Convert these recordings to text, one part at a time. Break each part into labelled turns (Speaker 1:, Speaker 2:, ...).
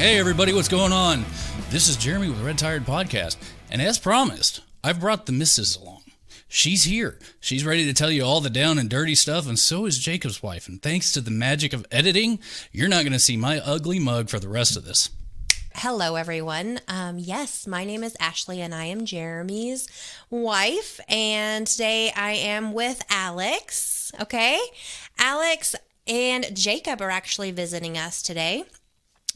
Speaker 1: Hey everybody, what's going on? This is Jeremy with Redtired Podcast, and as promised, I've brought the missus along. She's here. She's ready to tell you all the down and dirty stuff, and so is Jacob's wife. And thanks to the magic of editing, you're not going to see my ugly mug for the rest of this.
Speaker 2: Hello, everyone. Yes, my name is Ashley, and I am Jeremy's wife. And today I am with Alex. Okay, Alex and Jacob are actually visiting us today,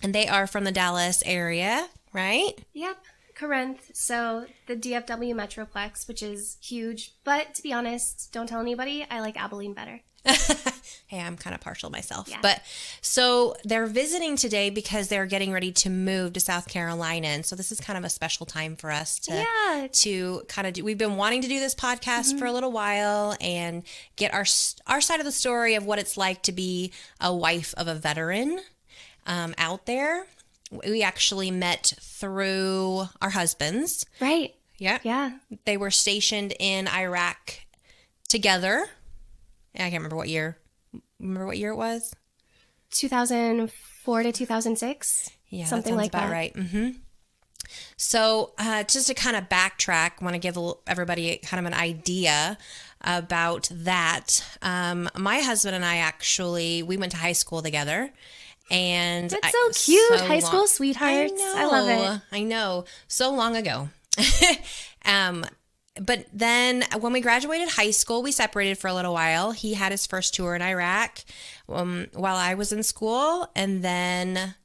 Speaker 2: and they are from the Dallas area, right?
Speaker 3: Yep, Corinth. So the DFW Metroplex, which is huge. But to be honest, don't tell anybody. I like Abilene better.
Speaker 2: Hey, I'm kind of partial myself.
Speaker 3: Yeah.
Speaker 2: But so they're visiting today because they're getting ready to move to South Carolina. And so this is kind of a special time for us to kind of do. We've been wanting to do this podcast for a little while and get our side of the story of what it's like to be a wife of a veteran out there. We actually met through our husbands.
Speaker 3: Right.
Speaker 2: Yeah.
Speaker 3: Yeah.
Speaker 2: They were stationed in Iraq together. I can't remember what year. Remember what year it was?
Speaker 3: 2004 to 2006.
Speaker 2: Yeah,
Speaker 3: something
Speaker 2: that sounds
Speaker 3: like
Speaker 2: about
Speaker 3: that.
Speaker 2: right. Mm-hmm. So just to kind of backtrack, I want to give everybody kind of an idea about that. My husband and I we went to high school together. And
Speaker 3: That's so cute. High school sweethearts. I love it.
Speaker 2: I know. So long ago. But then when we graduated high school, we separated for a little while. He had his first tour in Iraq while I was in school. And then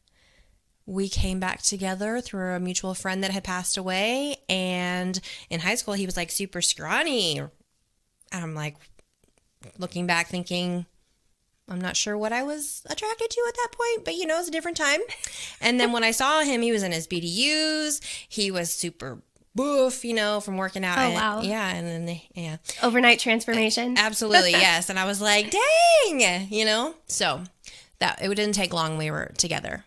Speaker 2: we came back together through a mutual friend that had passed away. And in high school, he was like super scrawny. And I'm like looking back thinking, I'm not sure what I was attracted to at that point, but it's a different time. And then when I saw him, he was in his BDUs. He was super boof, from working out.
Speaker 3: Oh, wow.
Speaker 2: Yeah. And then,
Speaker 3: Overnight transformation.
Speaker 2: Absolutely. Yes. And I was like, dang, so it didn't take long. We were together,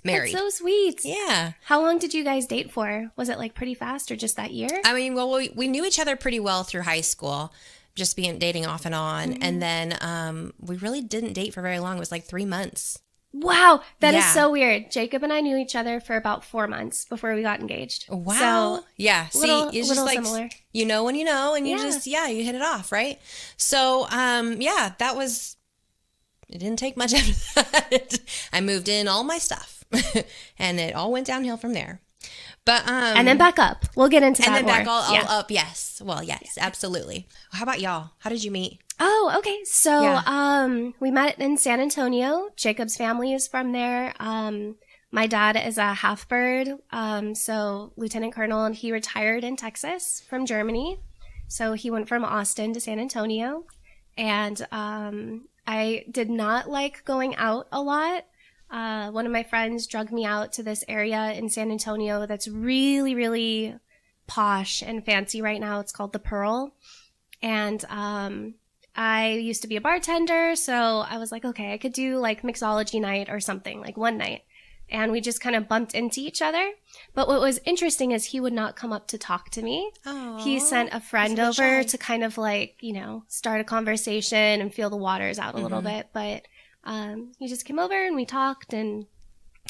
Speaker 2: married.
Speaker 3: That's so sweet.
Speaker 2: Yeah.
Speaker 3: How long did you guys date for? Was it like pretty fast or just that year?
Speaker 2: I mean, well, we knew each other pretty well through high school, just dating off and on. Mm-hmm. And then we really didn't date for very long. It was like 3 months.
Speaker 3: Wow, that is so weird. Jacob and I knew each other for about 4 months before we got engaged.
Speaker 2: Wow.
Speaker 3: So,
Speaker 2: yeah. See, it's just like,
Speaker 3: similar.
Speaker 2: You know when you know, and you just, you hit it off, right? So, it didn't take much after that. I moved in all my stuff, and it all went downhill from there. But
Speaker 3: and then back up. We'll get into that more.
Speaker 2: And then back all up, yes. Well, yes, absolutely. How about y'all? How did you meet?
Speaker 3: Oh, okay. So we met in San Antonio. Jacob's family is from there. My dad is a half-bird, so lieutenant colonel, and he retired in Texas from Germany. So he went from Austin to San Antonio. And I did not like going out a lot. One of my friends drugged me out to this area in San Antonio that's really, really posh and fancy right now. It's called the Pearl. And I used to be a bartender, so I was like, okay, I could do like mixology night or something, like one night. And we just kind of bumped into each other. But what was interesting is he would not come up to talk to me. Aww, he sent a friend over to kind of like, start a conversation and feel the waters out a little bit. But he just came over and we talked. And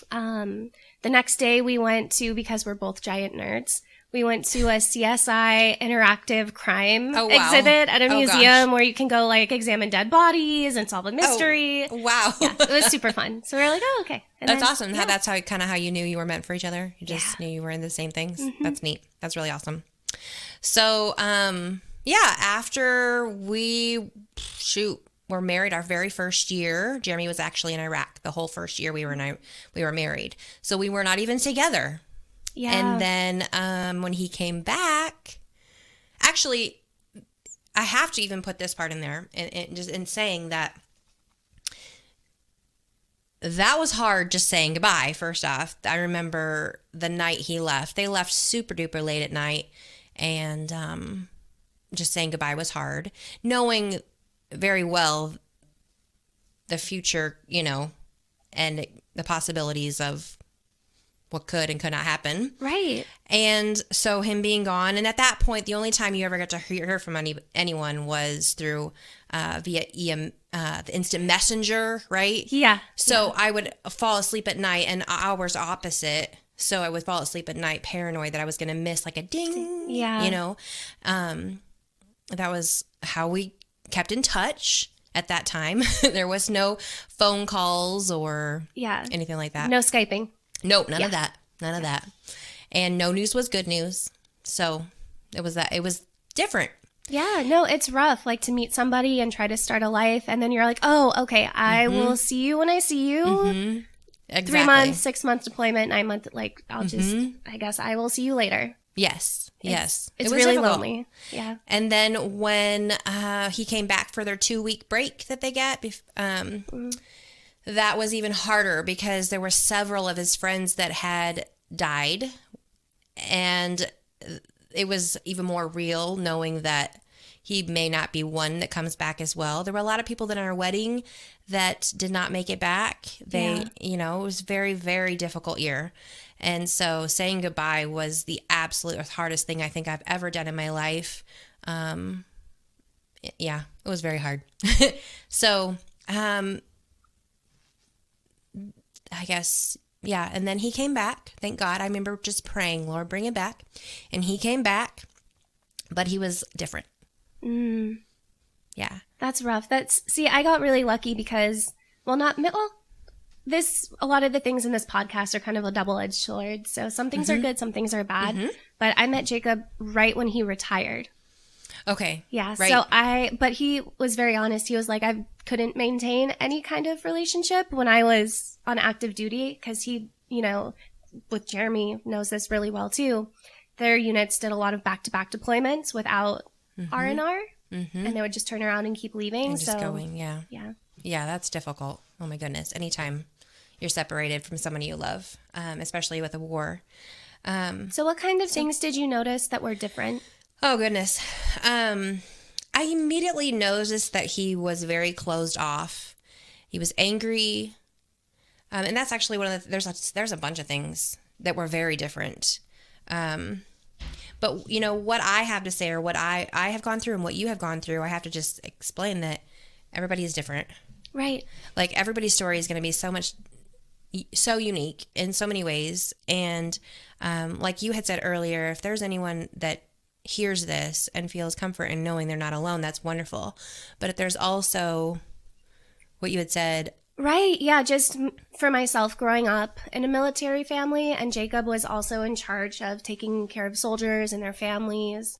Speaker 3: the next day we went to, because we're both giant nerds, we went to a CSI interactive crime exhibit at a museum where you can go like examine dead bodies and solve a mystery.
Speaker 2: Oh, wow.
Speaker 3: Yeah, it was super fun. So we were like, oh, okay. And
Speaker 2: that's awesome. Yeah. That's how you knew you were meant for each other. You just knew you were in the same things. Mm-hmm. That's neat. That's really awesome. So, after we were married our very first year, Jeremy was actually in Iraq. The whole first year we were married. So we were not even together. Yeah. And then when he came back, actually, I have to even put this part in there, and just in saying that was hard, just saying goodbye. First off, I remember the night he left. They left super duper late at night, and just saying goodbye was hard. Knowing very well the future, and the possibilities of what could and could not happen.
Speaker 3: Right.
Speaker 2: And so him being gone, and at that point, the only time you ever got to hear from anyone was through via the instant messenger, right?
Speaker 3: Yeah.
Speaker 2: So I would fall asleep at night, and hours opposite. So I would fall asleep at night paranoid that I was going to miss like a ding.
Speaker 3: Yeah.
Speaker 2: You know, that was how we kept in touch at that time. There was no phone calls or anything like that.
Speaker 3: No Skyping.
Speaker 2: Nope, none of that. None of that. And no news was good news. So it was different.
Speaker 3: Yeah, no, it's rough, like to meet somebody and try to start a life. And then you're like, oh, okay, I will see you when I see you.
Speaker 2: Mm-hmm. Exactly.
Speaker 3: 3 months, 6 months deployment, 9 months, like I'll just, I guess I will see you later.
Speaker 2: Yes. Yes.
Speaker 3: It's
Speaker 2: it was
Speaker 3: really
Speaker 2: difficult.
Speaker 3: lonely. Yeah.
Speaker 2: And then when he came back for their 2-week break that they get, that was even harder because there were several of his friends that had died. And it was even more real knowing that he may not be one that comes back as well. There were a lot of people that in our wedding that did not make it back. It was a very, very difficult year. And so saying goodbye was the absolute hardest thing I think I've ever done in my life. It was very hard. So, I guess, and then he came back. Thank God. I remember just praying, Lord, bring him back. And he came back, but he was different. Yeah.
Speaker 3: That's rough. I got really lucky because, a lot of the things in this podcast are kind of a double-edged sword. So some things are good, some things are bad. But I met Jacob right when he retired.
Speaker 2: Okay.
Speaker 3: Yeah.
Speaker 2: Right.
Speaker 3: But he was very honest. He was like, I couldn't maintain any kind of relationship when I was on active duty because he, with Jeremy knows this really well too. Their units did a lot of back-to-back deployments without R&R. And they would just turn around and keep leaving.
Speaker 2: And just going,
Speaker 3: Yeah.
Speaker 2: Yeah, that's difficult. Oh my goodness. Anytime you're separated from someone you love, especially with a war.
Speaker 3: So what kind of things did you notice that were different?
Speaker 2: Oh, goodness. I immediately noticed that he was very closed off. He was angry. And that's actually one of the, there's a bunch of things that were very different. But, what I have to say or what I have gone through and what you have gone through, I have to just explain that everybody is different.
Speaker 3: Right.
Speaker 2: Like everybody's story is going to be so unique in so many ways. And like you had said earlier, if there's anyone that hears this and feels comfort in knowing they're not alone, that's wonderful. But if there's also what you had said.
Speaker 3: Right. Yeah. Just for myself growing up in a military family, and Jacob was also in charge of taking care of soldiers and their families.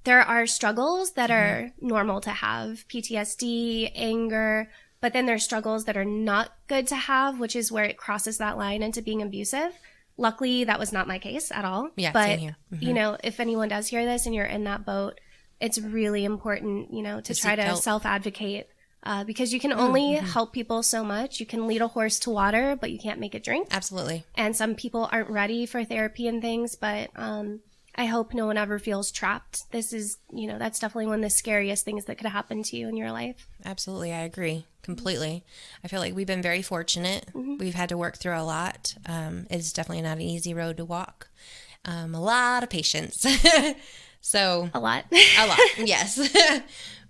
Speaker 3: There are struggles that are normal to have, PTSD, anger, but then there's struggles that are not good to have, which is where it crosses that line into being abusive. Luckily, that was not my case at all.
Speaker 2: Yeah,
Speaker 3: but,
Speaker 2: same here.
Speaker 3: If anyone does hear this and you're in that boat, it's really important, to try to self-advocate because you can only help people so much. You can lead a horse to water, but you can't make it drink.
Speaker 2: Absolutely.
Speaker 3: And some people aren't ready for therapy and things, but I hope no one ever feels trapped. This is, that's definitely one of the scariest things that could happen to you in your life.
Speaker 2: Absolutely. I agree completely. I feel like we've been very fortunate. We've had to work through a lot. It's definitely not an easy road to walk. A lot of patience. So
Speaker 3: a lot,
Speaker 2: yes.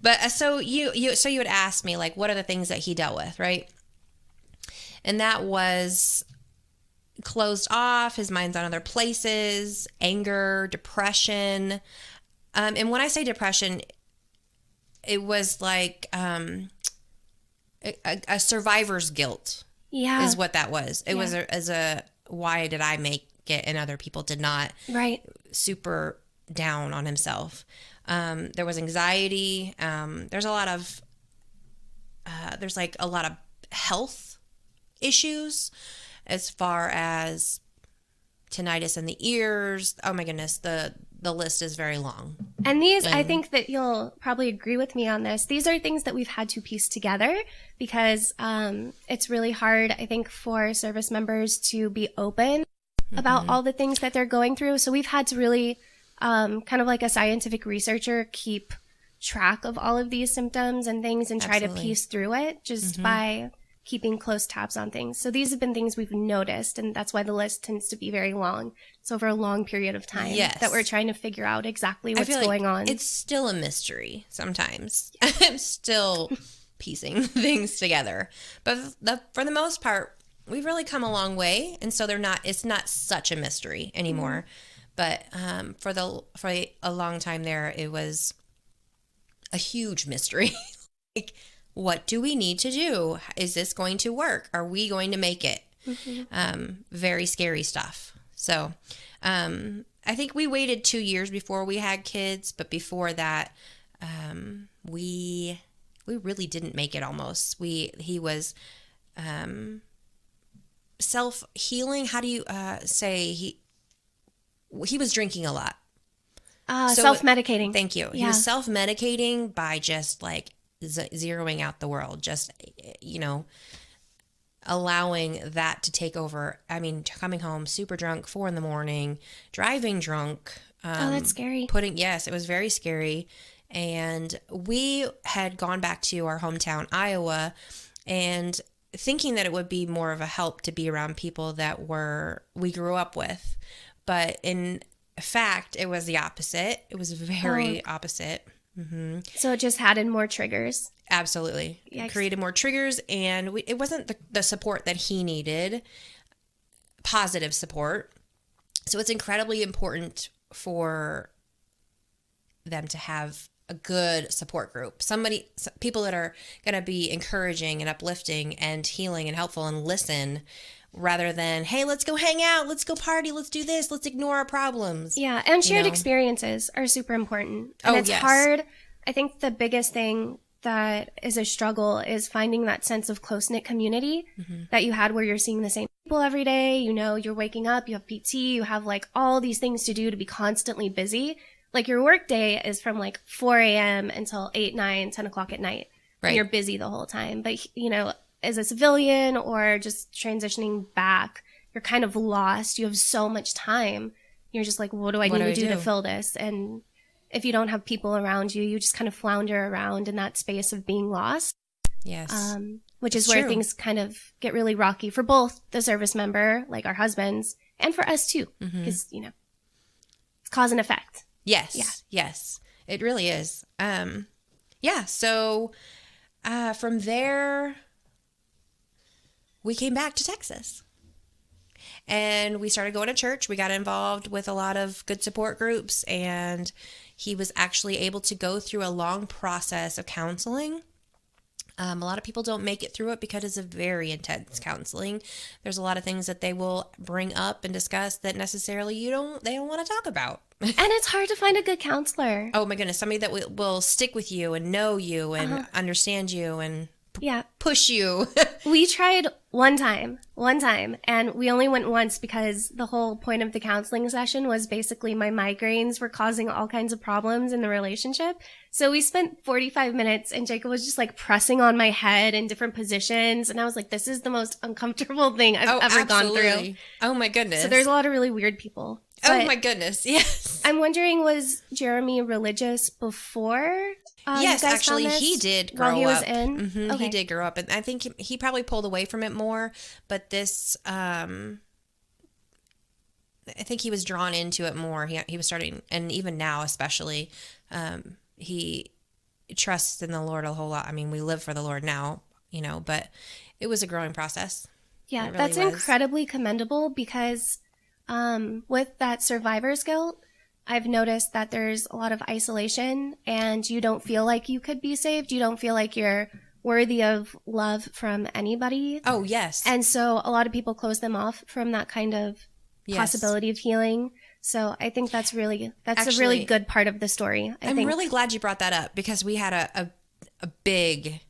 Speaker 2: But so you would ask me, like, what are the things that he dealt with, right? And that was closed off, his mind's on other places, anger, depression. And when I say depression, it was like a survivor's guilt.
Speaker 3: Yeah,
Speaker 2: is what that was. It was why did I make it and other people did not?
Speaker 3: Right.
Speaker 2: Super down on himself. There was anxiety. There's a lot of health issues as far as tinnitus in the ears. Oh my goodness, the list is very long.
Speaker 3: And these, I think that you'll probably agree with me on this. These are things that we've had to piece together because it's really hard, I think, for service members to be open about all the things that they're going through. So we've had to really, kind of like a scientific researcher, keep track of all of these symptoms and things and try to piece through it just by keeping close tabs on things. So these have been things we've noticed, and that's why the list tends to be very long. It's over a long period of time that we're trying to figure out exactly what's going on.
Speaker 2: It's still a mystery sometimes. I'm still piecing things together. But for the most part, we've really come a long way, and so it's not such a mystery anymore. But for a long time there, it was a huge mystery. Like, what do we need to do? Is this going to work? Are we going to make it? Very scary stuff. So I think we waited 2 years before we had kids, but before that, we really didn't make it almost. He was self-healing. How do you say he was drinking a lot.
Speaker 3: Self-medicating.
Speaker 2: Thank you. Yeah. He was self-medicating by just like zeroing out the world, just, allowing that to take over. I mean, coming home super drunk, 4 a.m, driving drunk.
Speaker 3: That's scary.
Speaker 2: Yes, it was very scary. And we had gone back to our hometown, Iowa, and thinking that it would be more of a help to be around people that we grew up with. But in fact, it was the opposite. It was very opposite. Mm-hmm.
Speaker 3: So it just added more triggers.
Speaker 2: Absolutely. Yikes. It created more triggers, and it wasn't the support that he needed, positive support. So it's incredibly important for them to have a good support group. People that are going to be encouraging and uplifting and healing and helpful and listen, rather than, hey, let's go hang out, let's go party, let's do this, let's ignore our problems.
Speaker 3: Yeah, and shared experiences are super important. And it's hard. I think the biggest thing that is a struggle is finding that sense of close-knit community that you had where you're seeing the same people every day. You're waking up, you have PT, you have like all these things to do to be constantly busy. Like your work day is from like 4 a.m. until 8, 9, 10 o'clock at night. Right. And you're busy the whole time. But, as a civilian or just transitioning back, you're kind of lost. You have so much time. You're just like, what do I need to do to fill this? And if you don't have people around you, you just kind of flounder around in that space of being lost.
Speaker 2: Yes.
Speaker 3: Which is where things kind of get really rocky for both the service member, like our husbands, and for us too. Because, it's cause and effect.
Speaker 2: Yes. Yeah. Yes. It really is. So from there, we came back to Texas. And we started going to church. We got involved with a lot of good support groups, and he was actually able to go through a long process of counseling. A lot of people don't make it through it because it's a very intense counseling. There's a lot of things that they will bring up and discuss that necessarily they don't want to talk about.
Speaker 3: And it's hard to find a good counselor.
Speaker 2: Oh my goodness, somebody that will stick with you and know you and understand you and push you.
Speaker 3: We tried one time, and we only went once because the whole point of the counseling session was basically my migraines were causing all kinds of problems in the relationship. So we spent 45 minutes, and Jacob was just like pressing on my head in different positions, and I was like, this is the most uncomfortable thing I've ever gone through.
Speaker 2: Oh my goodness.
Speaker 3: So there's a lot of really weird people.
Speaker 2: Oh my goodness, yes.
Speaker 3: I'm wondering, was Jeremy religious before?
Speaker 2: Yes, actually, he did grow up.
Speaker 3: While he was in?
Speaker 2: Okay. He did grow up, and I think he probably pulled away from it more. But this, I think he was drawn into it more. He was starting, and even now, especially, he trusts in the Lord a whole lot. I mean, we live for the Lord now, but it was a growing process.
Speaker 3: Yeah, really that's incredibly commendable because with that survivor's guilt, I've noticed that there's a lot of isolation and you don't feel like you could be saved. You don't feel like you're worthy of love from anybody.
Speaker 2: Oh, yes.
Speaker 3: And so a lot of people close them off from that kind of possibility of healing. So I think that's actually, a really good part of the story.
Speaker 2: I'm really glad you brought that up because we had a big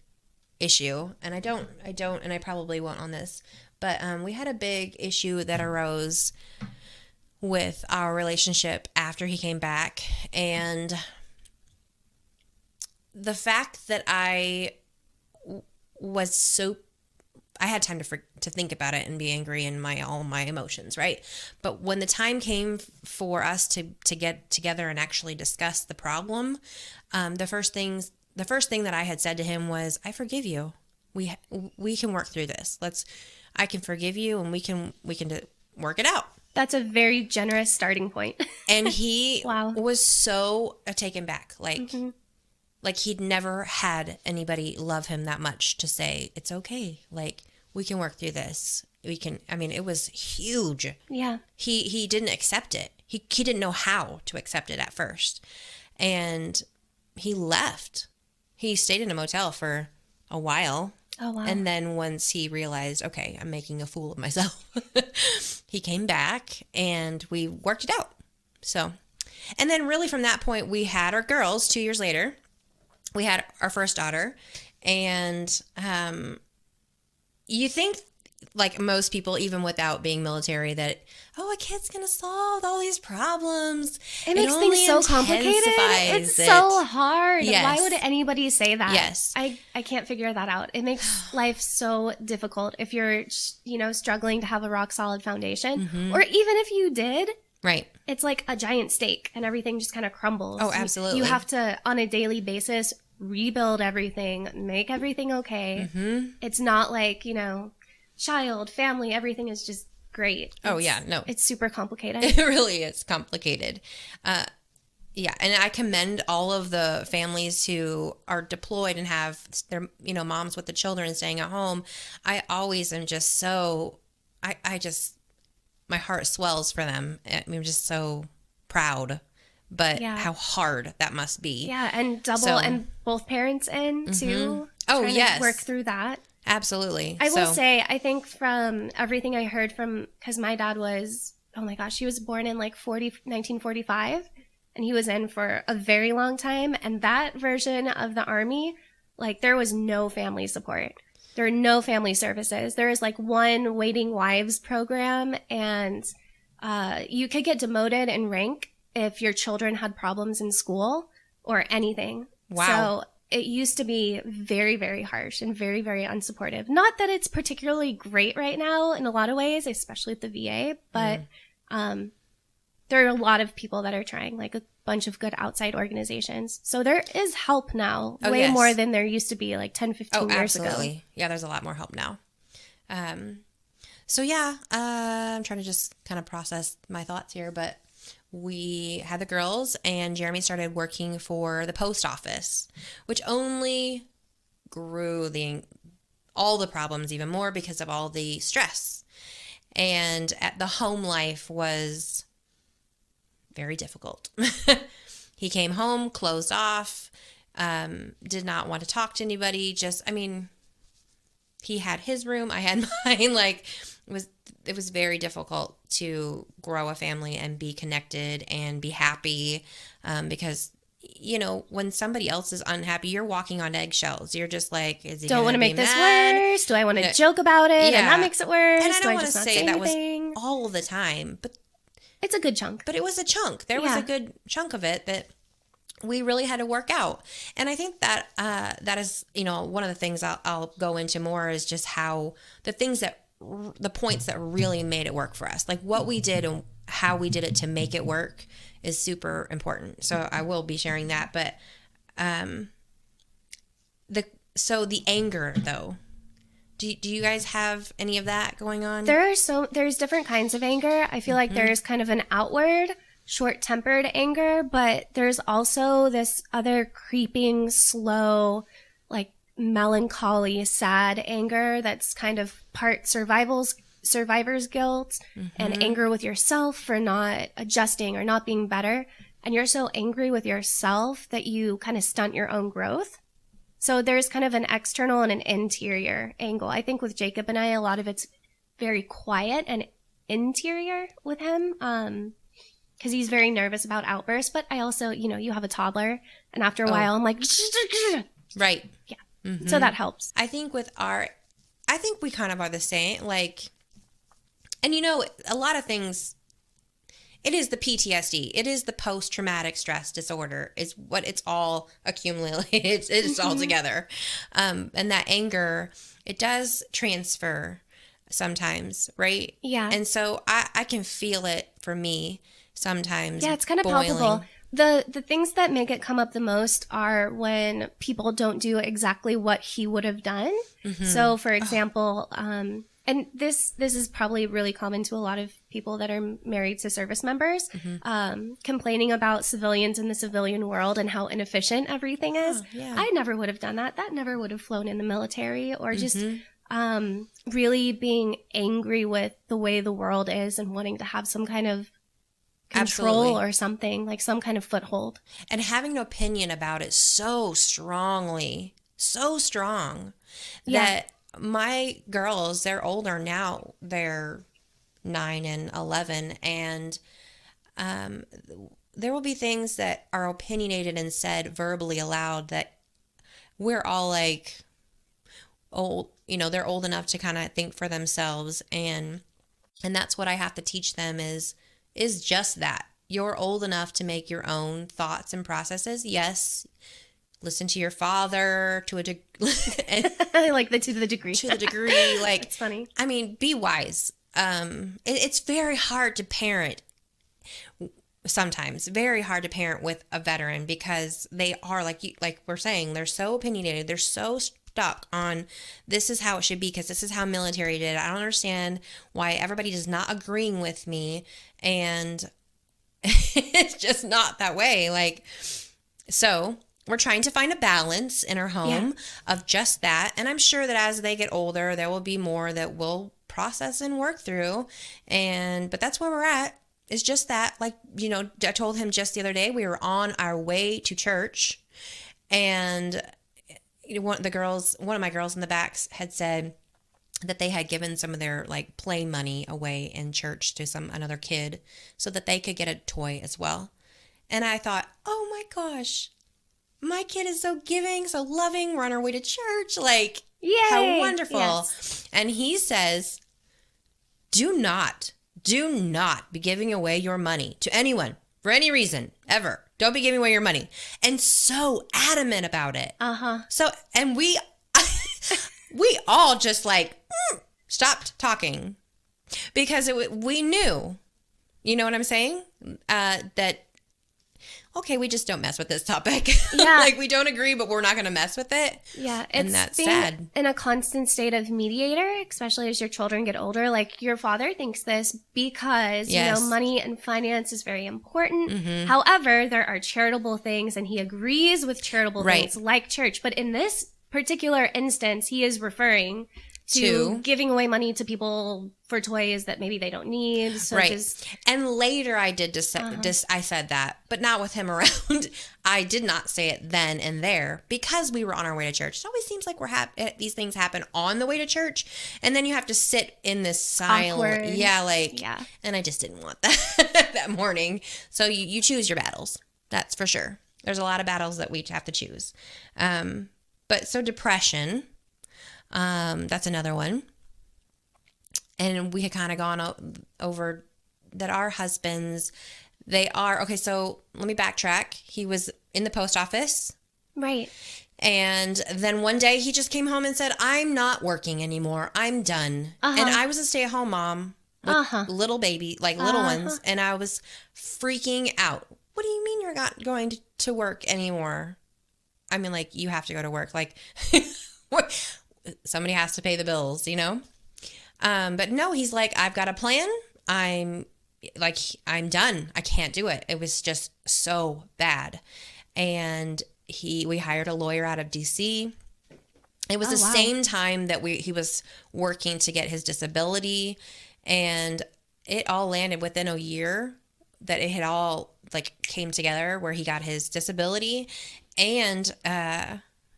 Speaker 2: issue, and I don't, and I probably won't on this, but we had a big issue that arose with our relationship after he came back. And the fact that I had time to think about it and be angry and all my emotions, right? But when the time came for us to get together and actually discuss the problem, the first thing that I had said to him was, I forgive you. we can work through this. I can forgive you, and we can work it out.
Speaker 3: That's a very generous starting point.
Speaker 2: And he
Speaker 3: Wow.
Speaker 2: was so taken back. Like he'd never had anybody love him that much to say, it's okay. Like, we can work through this. It was huge.
Speaker 3: Yeah.
Speaker 2: He didn't accept it. He didn't know how to accept it at first. And he left. He stayed in a motel for a while.
Speaker 3: Oh, wow.
Speaker 2: And then once he realized, okay, I'm making a fool of myself, he came back and we worked it out. So, and then really from that point, we had our girls 2 years later. We had our first daughter. And you think, like most people, even without being military, that, a kid's going to solve all these problems.
Speaker 3: It makes things so complicated. It's so hard.
Speaker 2: Yes.
Speaker 3: Why would anybody say that?
Speaker 2: Yes.
Speaker 3: I can't figure that out. It makes life so difficult if you're, struggling to have a rock solid foundation.
Speaker 2: Mm-hmm.
Speaker 3: Or even if you did.
Speaker 2: Right.
Speaker 3: It's like a giant steak and everything just kind of crumbles.
Speaker 2: Oh, absolutely.
Speaker 3: You have to, on a daily basis, rebuild everything, make everything okay.
Speaker 2: Mm-hmm.
Speaker 3: It's not like, child, family, everything is just great.
Speaker 2: No.
Speaker 3: It's super complicated.
Speaker 2: It really is complicated. Yeah, and I commend all of the families who are deployed and have their, moms with the children staying at home. I always am just so, my heart swells for them. I'm just so proud, but how hard that must be.
Speaker 3: Yeah, and and both parents in too.
Speaker 2: Oh,
Speaker 3: trying
Speaker 2: yes.
Speaker 3: to work through that.
Speaker 2: Absolutely.
Speaker 3: I will say, I think from everything I heard because my dad was, oh my gosh, he was born in like 1945, and he was in for a very long time. And that version of the Army, like there was no family support. There are no family services. There is like one waiting wives program, and you could get demoted in rank if your children had problems in school or anything.
Speaker 2: Wow.
Speaker 3: So it used to be very, very harsh and very, very unsupportive. Not that it's particularly great right now in a lot of ways, especially at the VA, but there are a lot of people that are trying, like a bunch of good outside organizations. So there is help now, way more than there used to be like 10, 15 years ago.
Speaker 2: Yeah, there's a lot more help now. I'm trying to just kind of process my thoughts here, but we had the girls, and Jeremy started working for the post office, which only grew all the problems even more because of all the stress. And the home life was very difficult. He came home, closed off, did not want to talk to anybody. He had his room, I had mine. Like, it was very difficult to grow a family and be connected and be happy, because when somebody else is unhappy, you're walking on eggshells. You're just like, is he
Speaker 3: don't want to make this
Speaker 2: mad?
Speaker 3: Worse? Do I want to joke about it? And that makes it worse.
Speaker 2: And I don't
Speaker 3: want to
Speaker 2: say that was all the time, but
Speaker 3: it's a good chunk.
Speaker 2: But it was a chunk. There was a good chunk of it that we really had to work out. And I think that that is, one of the things I'll go into more is just how the points that really made it work for us, like what we did and how we did it to make it work is super important. So I will be sharing that. But the anger though, do you guys have any of that going on?
Speaker 3: There's different kinds of anger. I feel like there's kind of an outward short-tempered anger, but there's also this other creeping, slow, like melancholy, sad anger that's kind of part survivor's guilt and anger with yourself for not adjusting or not being better. And you're so angry with yourself that you kind of stunt your own growth. So there's kind of an external and an interior angle. I think with Jacob and I, a lot of it's very quiet and interior with him, because he's very nervous about outbursts. But I also, you have a toddler, and after a while, I'm like,
Speaker 2: right.
Speaker 3: Yeah. Mm-hmm. So that helps.
Speaker 2: I think I think we kind of are the same. Like, and a lot of things, it is the PTSD. It is the post-traumatic stress disorder is what it's all accumulated. It's all together. And that anger, it does transfer sometimes, right?
Speaker 3: Yeah.
Speaker 2: And so I can feel it for me sometimes.
Speaker 3: Yeah, it's kind of
Speaker 2: boiling.
Speaker 3: palpable. The things that make it come up the most are when people don't do exactly what he would have done. So, for example, and this is probably really common to a lot of people that are married to service members, complaining about civilians in the civilian world and how inefficient everything is. I never would have done that. That never would have flown in the military, or just really being angry with the way the world is and wanting to have some kind of control or something, like some kind of foothold.
Speaker 2: And having an opinion about it so strong that my girls, they're older now, they're 9 and 11, and there will be things that are opinionated and said verbally aloud that we're all like, old, they're old enough to kind of think for themselves, and that's what I have to teach them is just that. You're old enough to make your own thoughts and processes. Yes, listen to your father to a degree.
Speaker 3: Like to the degree.
Speaker 2: To the degree. Like,
Speaker 3: it's funny.
Speaker 2: I mean, be wise. It's very hard to parent. Sometimes very hard to parent with a veteran because they are like we're saying, they're so opinionated. They're so stuck on this is how it should be because this is how military did. I don't understand why everybody is not agreeing with me, and it's just not that way. Like, so we're trying to find a balance in our home of just that, and I'm sure that as they get older, there will be more that we'll process and work through, but that's where we're at. It's just that, like, I told him just the other day, we were on our way to church, and one of my girls in the backs had said that they had given some of their like play money away in church to another kid so that they could get a toy as well. And I thought, oh my gosh, my kid is so giving, so loving. We're on our way to church. Like, yay, how wonderful. Yes. And he says, do not be giving away your money to anyone for any reason ever. Don't be giving away your money. And so adamant about it. So, and we all just like stopped talking because we knew, you know what I'm saying? That, okay, we just don't mess with this topic. Yeah. Like, we don't agree, but we're not going to mess with it.
Speaker 3: Yeah.
Speaker 2: And that's sad.
Speaker 3: In a constant state of mediator, especially as your children get older. Like, your father thinks this because, money and finance is very important. However, there are charitable things, and he agrees with charitable things like church. But in this particular instance, he is referring to giving away money to people for toys that maybe they don't need. So
Speaker 2: and later I did I said that, but not with him around. I did not say it then and there because we were on our way to church. It always seems like these things happen on the way to church, and then you have to sit in this silent. And I just didn't want that that morning. So you choose your battles. That's for sure. There's a lot of battles that we have to choose. But so depression. That's another one. And we had kind of gone over that our husbands, okay, so let me backtrack. He was in the post office.
Speaker 3: Right.
Speaker 2: And then one day he just came home and said, I'm not working anymore. I'm done. And I was a stay-at-home mom with little baby, like little ones. And I was freaking out. What do you mean you're not going to work anymore? I mean, like, you have to go to work. Like, what? Somebody has to pay the bills, But no, he's like, I've got a plan. I'm done. I can't do it. It was just so bad. And we hired a lawyer out of DC. It was same time that he was working to get his disability, and it all landed within a year that it had all like came together where he got his disability and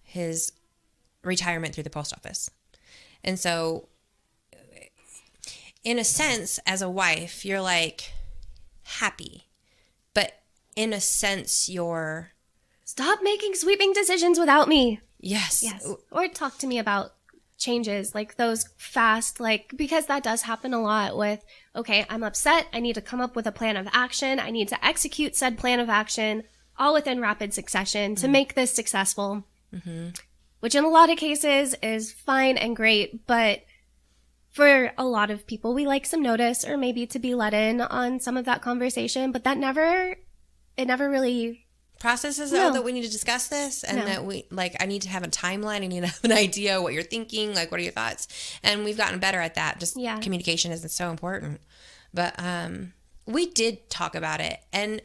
Speaker 2: his retirement through the post office. And so in a sense, as a wife, you're like happy, but in a sense you're
Speaker 3: stop making sweeping decisions without me.
Speaker 2: Yes.
Speaker 3: Or talk to me about changes, like those fast, like, because that does happen a lot with, okay, I'm upset, I need to come up with a plan of action, I need to execute said plan of action all within rapid succession to make this successful. Which in a lot of cases is fine and great, but for a lot of people, we like some notice or maybe to be let in on some of that conversation, but that never it never really
Speaker 2: processes
Speaker 3: No.
Speaker 2: that we need to discuss this, and
Speaker 3: No.
Speaker 2: that we I need to have a timeline. I need to have an idea what you're thinking, like what are your thoughts, and we've gotten better at that. Just communication is so important. But we did talk about it, and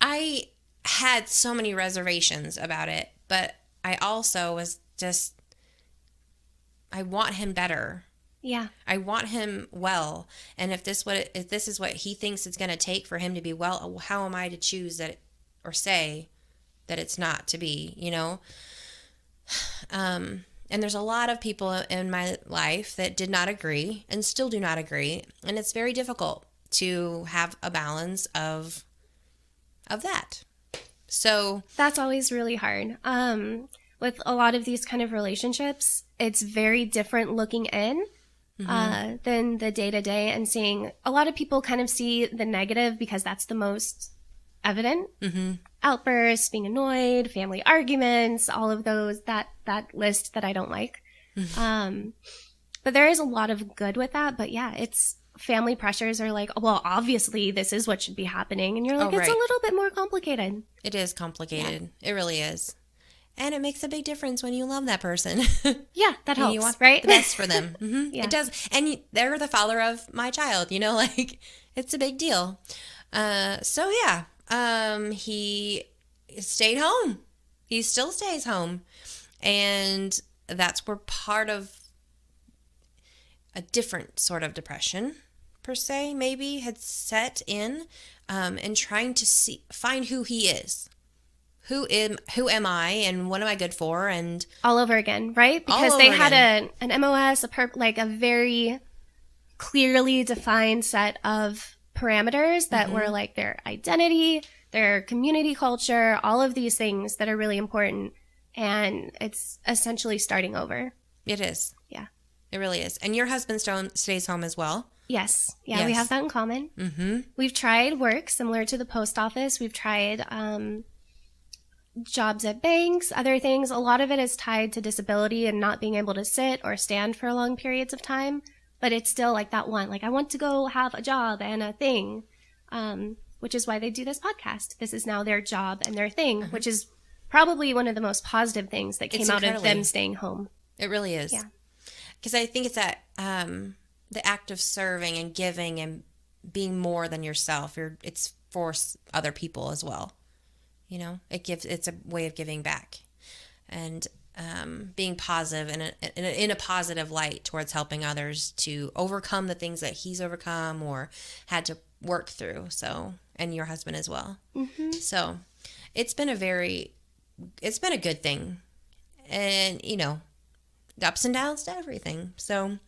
Speaker 2: I had so many reservations about it, but I also was just, I want him better.
Speaker 3: Yeah.
Speaker 2: I want him well. And if this is what he thinks it's going to take for him to be well, how am I to choose that or say that it's not to be, you know? And there's a lot of people in my life that did not agree and still do not agree. And it's very difficult to have a balance of that. So
Speaker 3: that's always really hard. With a lot of these kind of relationships, it's very different looking in than the day-to-day, and seeing a lot of people kind of see the negative because that's the most evident. Outbursts, being annoyed, family arguments, all of those, that list that I don't like. But there is a lot of good with that. But yeah, it's family pressures are like, well, obviously this is what should be happening. And you're like, it's a little bit more complicated.
Speaker 2: It is complicated. Yeah. It really is. And it makes a big difference when you love that person.
Speaker 3: Yeah, that helps,
Speaker 2: you want
Speaker 3: right?
Speaker 2: the best for them.
Speaker 3: Yeah.
Speaker 2: It does. And they're the father of my child, you know, like it's a big deal. So yeah, he stayed home. He still stays home. And that's where part of a different sort of depression, per se, maybe had set in, and trying to find who he is. Who am I, and what am I good for, and
Speaker 3: all over again, right? Because they had an MOS, a very clearly defined set of parameters that were like their identity, their community culture, all of these things that are really important, and it's essentially starting over.
Speaker 2: It is.
Speaker 3: Yeah.
Speaker 2: It really is. And your husband stays home as well?
Speaker 3: Yes. Yeah, we have that in common. We've tried work similar to the post office. We've tried jobs at banks, other things. A lot of it is tied to disability and not being able to sit or stand for long periods of time. But it's still like that one, like I want to go have a job and a thing, which is why they do this podcast. This is now their job and their thing, which is probably one of the most positive things that came out of them staying home.
Speaker 2: It really is.
Speaker 3: Yeah.
Speaker 2: Because I think it's that the act of serving and giving and being more than yourself. It's for other people as well. You know, it's a way of giving back, and being positive in a positive light towards helping others to overcome the things that he's overcome or had to work through. So, and your husband as well. So, it's been a good thing, and you know, ups and downs to everything. So,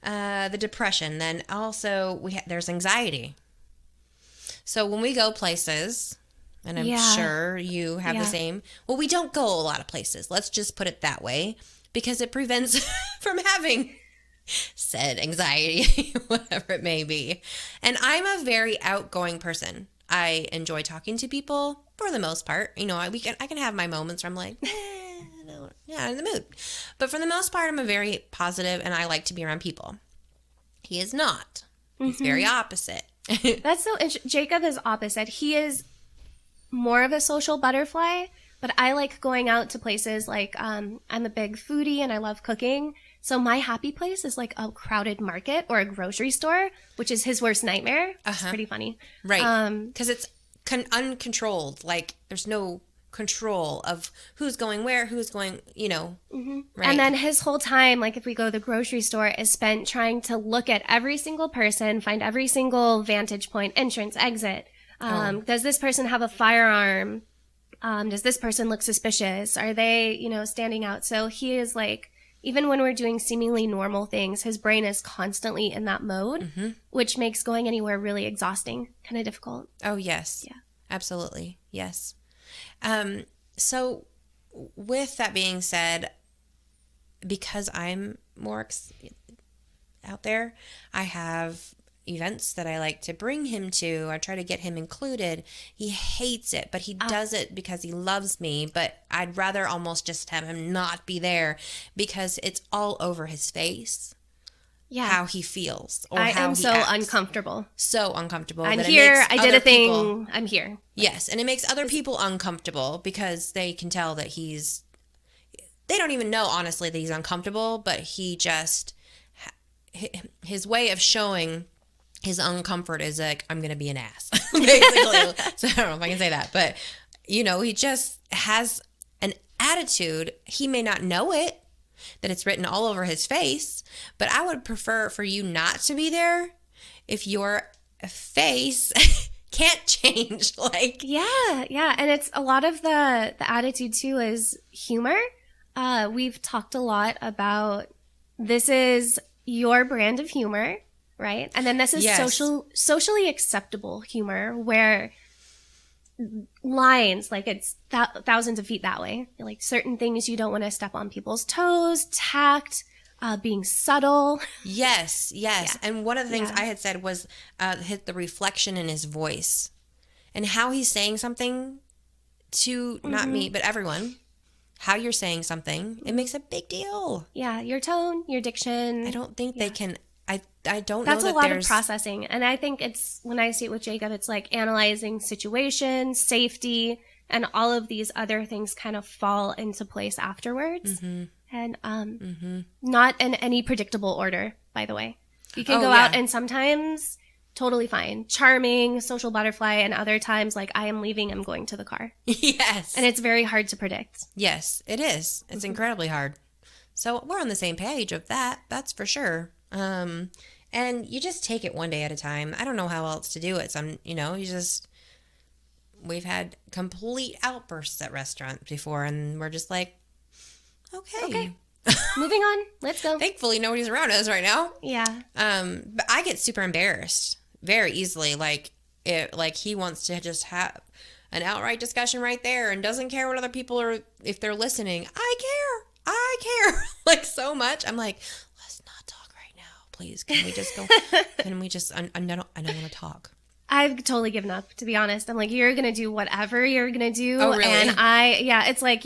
Speaker 2: the depression. Then also there's anxiety. So when we go places. And I'm sure you have the same. Well, we don't go a lot of places. Let's just put it that way. Because it prevents from having said anxiety, whatever it may be. And I'm a very outgoing person. I enjoy talking to people for the most part. You know, I can have my moments where I'm like, not in the mood. But for the most part, I'm a very positive and I like to be around people. He is not. He's very opposite.
Speaker 3: That's so interesting. Jacob is opposite. He is more of a social butterfly, but I like going out to places like I'm a big foodie and I love cooking. So my happy place is like a crowded market or a grocery store, which is his worst nightmare. It's pretty funny.
Speaker 2: Right. Because it's uncontrolled. Like there's no control of who's going where, who's going, you know. Right.
Speaker 3: And then his whole time, like if we go to the grocery store, is spent trying to look at every single person, find every single vantage point, entrance, exit. Does this person have a firearm? Does this person look suspicious? Are they, you know, standing out? So he is like, even when we're doing seemingly normal things, his brain is constantly in that mode, which makes going anywhere really exhausting, kind of difficult.
Speaker 2: Oh, yes.
Speaker 3: Yeah.
Speaker 2: Absolutely. Yes. So with that being said, because I'm more out there, I have events that I like to bring him to. I try to get him included. He hates it, but he does it because he loves me. But I'd rather almost just have him not be there because it's all over his face. how he feels or
Speaker 3: I
Speaker 2: how
Speaker 3: am
Speaker 2: he
Speaker 3: so
Speaker 2: acts.
Speaker 3: uncomfortable.
Speaker 2: So uncomfortable.
Speaker 3: I'm
Speaker 2: that
Speaker 3: here.
Speaker 2: It makes
Speaker 3: I did
Speaker 2: other
Speaker 3: a thing.
Speaker 2: people-
Speaker 3: I'm here.
Speaker 2: Yes, and it makes other people uncomfortable because they can tell that they don't even know, honestly, that he's uncomfortable, but he just, his way of showing his uncomfort is like, I'm going to be an ass, basically. So I don't know if I can say that, but, he just has an attitude. He may not know it, that it's written all over his face, but I would prefer for you not to be there if your face can't change.
Speaker 3: Yeah, and it's a lot of the attitude too is humor. We've talked a lot about this is your brand of humor, right? And then this is socially acceptable humor where lines, like it's thousands of feet that way. Like certain things you don't want to step on people's toes, tact, being subtle.
Speaker 2: Yes. Yeah. And one of the things
Speaker 3: Yeah.
Speaker 2: I had said was the reflection in his voice and how he's saying something to not me, but everyone. How you're saying something, it makes a big deal.
Speaker 3: Yeah, your tone, your diction.
Speaker 2: I don't think they can. I don't
Speaker 3: That's
Speaker 2: know
Speaker 3: a
Speaker 2: that
Speaker 3: lot
Speaker 2: there's
Speaker 3: of processing. And I think it's, when I see it with Jacob, it's like analyzing situations, safety, and all of these other things kind of fall into place afterwards. And not in any predictable order, by the way. You can go out and sometimes totally fine. Charming, social butterfly, and other times like I am leaving, I'm going to the car.
Speaker 2: Yes.
Speaker 3: And it's very hard to predict.
Speaker 2: Yes, it is. It's incredibly hard. So we're on the same page of that. That's for sure. And you just take it one day at a time. I don't know how else to do it. We've had complete outbursts at restaurants before, and we're just like, okay.
Speaker 3: Moving on. Let's go.
Speaker 2: Thankfully, nobody's around us right now.
Speaker 3: Yeah.
Speaker 2: But I get super embarrassed very easily. Like he wants to just have an outright discussion right there and doesn't care what other people are, if they're listening. I care like so much. I'm like, let's not talk right now, please. Can we just go? I don't want to talk.
Speaker 3: I've totally given up, to be honest. I'm like, you're going to do whatever you're going to do.
Speaker 2: Oh, really?
Speaker 3: And it's like,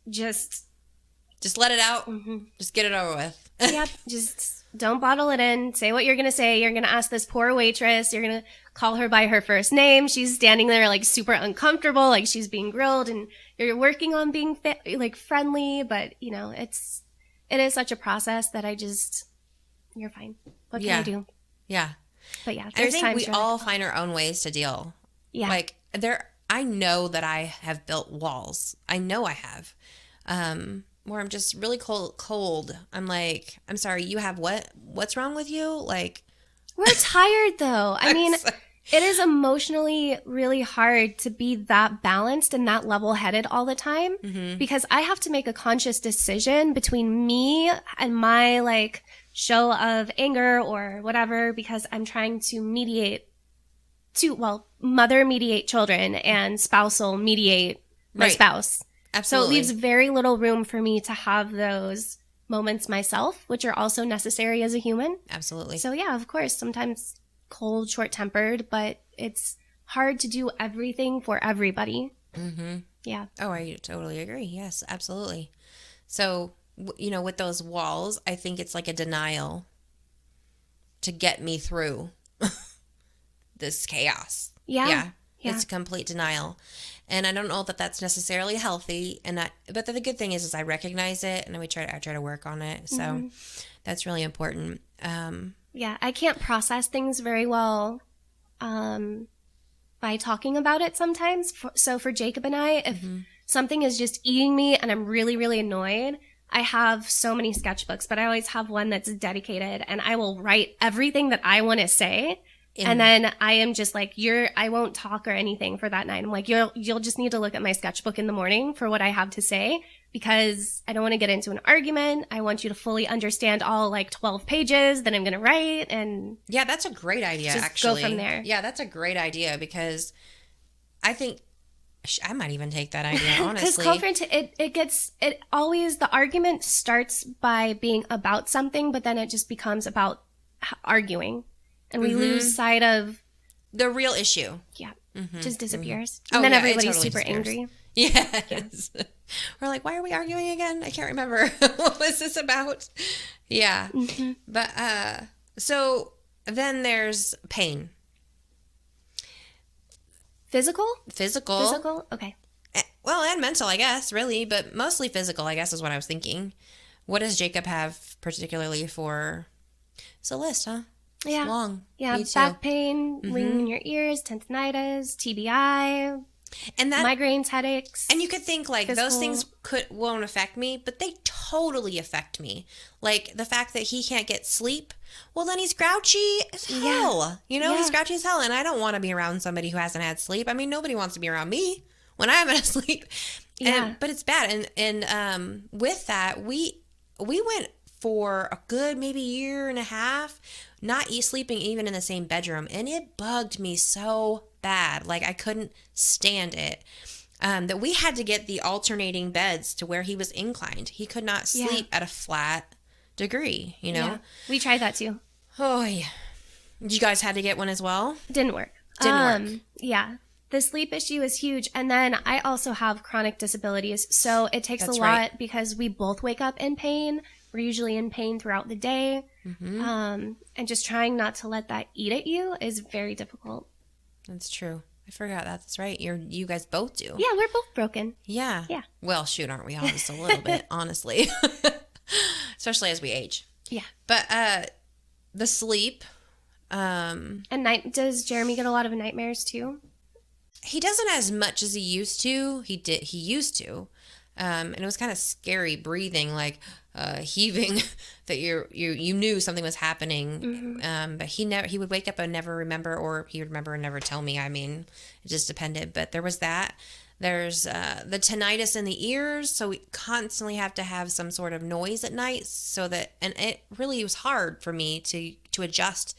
Speaker 2: just let it out. Just get it over with.
Speaker 3: Yep. Just don't bottle it in. Say what you're going to say. You're going to ask this poor waitress. You're going to call her by her first name. She's standing there like super uncomfortable, like she's being grilled, and you're working on being friendly. But, it is such a process that you're fine. What can I do?
Speaker 2: Yeah.
Speaker 3: But yeah,
Speaker 2: I
Speaker 3: there's
Speaker 2: think
Speaker 3: times
Speaker 2: we all find our own ways to deal.
Speaker 3: Yeah.
Speaker 2: Like I know that I have built walls. I know I have. Where I'm just really cold. I'm like, I'm sorry, you have what? What's wrong with you? Like,
Speaker 3: we're tired though. I mean, it is emotionally really hard to be that balanced and that level-headed all the time because I have to make a conscious decision between me and my show of anger or whatever, because I'm trying to mother mediate children and spousal mediate my spouse.
Speaker 2: Absolutely.
Speaker 3: So it leaves very little room for me to have those moments myself, which are also necessary as a human.
Speaker 2: Absolutely.
Speaker 3: So yeah, of course, sometimes cold, short-tempered, but it's hard to do everything for everybody. Yeah.
Speaker 2: Oh, I totally agree. Yes, absolutely. So, with those walls, I think it's like a denial to get me through this chaos.
Speaker 3: Yeah.
Speaker 2: It's a complete denial. And I don't know that that's necessarily healthy. But the good thing is I recognize it and I try to work on it. So that's really important.
Speaker 3: Yeah, I can't process things very well by talking about it sometimes. So for Jacob and I, if something is just eating me and I'm really, really annoyed, I have so many sketchbooks, but I always have one that's dedicated, and I will write everything that I want to say. And then I am just like, I won't talk or anything for that night. I'm like, you'll just need to look at my sketchbook in the morning for what I have to say, because I don't want to get into an argument. I want you to fully understand all 12 pages that I'm going to write. And
Speaker 2: yeah, that's a great idea.
Speaker 3: just
Speaker 2: actually,
Speaker 3: go from there.
Speaker 2: Yeah, that's a great idea, because I think I might even take that idea, honestly.
Speaker 3: Because the argument starts by being about something, but then it just becomes about arguing. And we lose sight of
Speaker 2: the real issue.
Speaker 3: Yeah. Just disappears.
Speaker 2: Oh,
Speaker 3: And then
Speaker 2: yeah,
Speaker 3: everybody's
Speaker 2: totally
Speaker 3: super
Speaker 2: disappears.
Speaker 3: angry.
Speaker 2: Yes. We're like, why are we arguing again? I can't remember. What was this about? Yeah. But so then there's pain.
Speaker 3: Physical?
Speaker 2: Physical.
Speaker 3: Okay.
Speaker 2: Well, and mental, I guess, really, but mostly physical, I guess, is what I was thinking. What does Jacob have particularly for... It's a list, huh?
Speaker 3: Yeah.
Speaker 2: It's long.
Speaker 3: Yeah,
Speaker 2: Me too.
Speaker 3: back pain, ringing in your ears, tendinitis, TBI,
Speaker 2: And that...
Speaker 3: migraines, headaches.
Speaker 2: And you could think, like,
Speaker 3: physical.
Speaker 2: those things won't affect me, but they totally affect me. Like, the fact that he can't get sleep, well, then he's grouchy as hell. You know, he's grouchy as hell, and I don't want to be around somebody who hasn't had sleep. I mean, nobody wants to be around me when I haven't had sleep. But it's bad. And with that, we went for a good maybe year and a half not sleeping even in the same bedroom, and it bugged me so bad. Like, I couldn't stand it. That we had to get the alternating beds to where he was inclined. He could not sleep at a flat degree, you know?
Speaker 3: Yeah. We tried that too.
Speaker 2: Oh, yeah. You guys had to get one as well?
Speaker 3: Didn't work.
Speaker 2: Didn't work.
Speaker 3: Yeah. The sleep issue is huge. And then I also have chronic disabilities. So it takes a lot because we both wake up in pain. We're usually in pain throughout the day. And just trying not to let that eat at you is very difficult.
Speaker 2: That's true. I forgot that's right. You guys both do.
Speaker 3: Yeah, we're both broken.
Speaker 2: Yeah.
Speaker 3: Yeah.
Speaker 2: Well, shoot, aren't we all just a little bit, honestly? Especially as we age.
Speaker 3: Yeah.
Speaker 2: But the sleep.
Speaker 3: And does Jeremy get a lot of nightmares too?
Speaker 2: He doesn't as much as he used to. He used to. And it was kind of scary breathing, like heaving, that you knew something was happening. But he would wake up and never remember, or he would remember and never tell me. I mean, it just depended. But there was that. There's the tinnitus in the ears, so we constantly have to have some sort of noise at night. So that, and it really was hard for me to adjust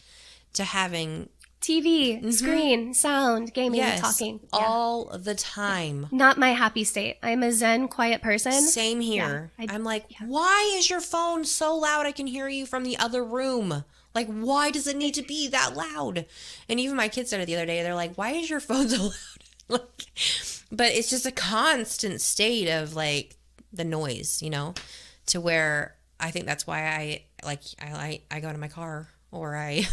Speaker 2: to having
Speaker 3: TV, screen, sound, gaming, talking.
Speaker 2: All the time.
Speaker 3: Not my happy state. I'm a zen, quiet person.
Speaker 2: Same here. Yeah, I'm like, why is your phone so loud I can hear you from the other room? Like, why does it need to be that loud? And even my kids said it the other day. They're like, why is your phone so loud? But it's just a constant state of, like, the noise, you know, to where I think that's why I go to my car, or I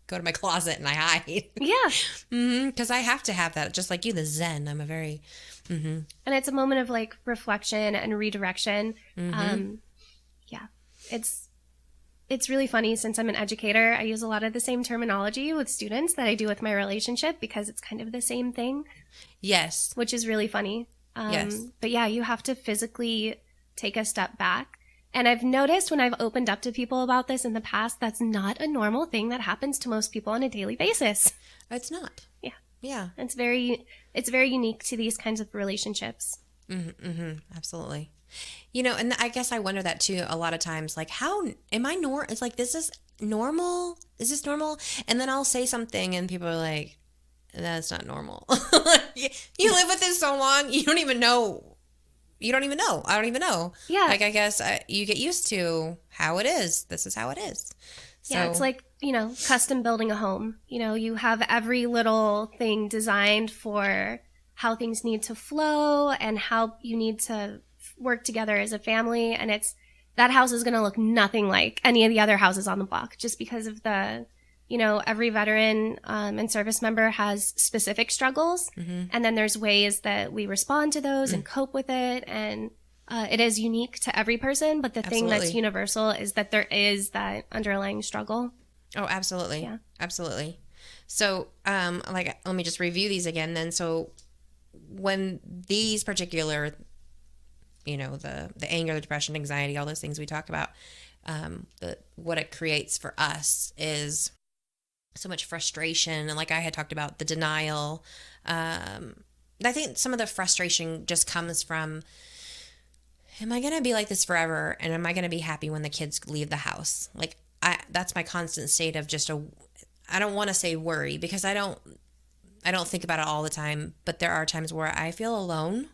Speaker 2: go to my closet and I hide.
Speaker 3: Yeah.
Speaker 2: Because I have to have that. Just like you, the zen. I'm a very...
Speaker 3: And it's a moment of, like, reflection and redirection. Yeah. It's really funny, since I'm an educator, I use a lot of the same terminology with students that I do with my relationship, because it's kind of the same thing.
Speaker 2: Yes.
Speaker 3: Which is really funny.
Speaker 2: Yes.
Speaker 3: But yeah, you have to physically take a step back. And I've noticed when I've opened up to people about this in the past, that's not a normal thing that happens to most people on a daily basis.
Speaker 2: It's not.
Speaker 3: Yeah.
Speaker 2: Yeah.
Speaker 3: It's very unique to these kinds of relationships.
Speaker 2: Absolutely. You know, and I guess I wonder that too a lot of times, like, how am I normal? It's like, this is normal? Is this normal? And then I'll say something and people are like, that's not normal. You live with this so long, you don't even know. I don't even know.
Speaker 3: Yeah.
Speaker 2: Like, I guess you get used to how it is. This is how it is. So,
Speaker 3: yeah, it's like, you know, custom building a home. You know, you have every little thing designed for how things need to flow and how you need to work together as a family. And that house is going to look nothing like any of the other houses on the block, just because of every veteran and service member has specific struggles. And then there's ways that we respond to those and cope with it. And it is unique to every person. But the thing that's universal is that there is that underlying struggle.
Speaker 2: Oh, absolutely.
Speaker 3: Yeah.
Speaker 2: Absolutely. So, let me just review these again then. So when these particular, you know, the anger, the depression, anxiety, all those things we talk about, what it creates for us is so much frustration. And like I had talked about, the denial. I think some of the frustration just comes from, am I going to be like this forever? And am I going to be happy when the kids leave the house? Like, that's my constant state of just I don't want to say worry, because I don't think about it all the time, but there are times where I feel alone.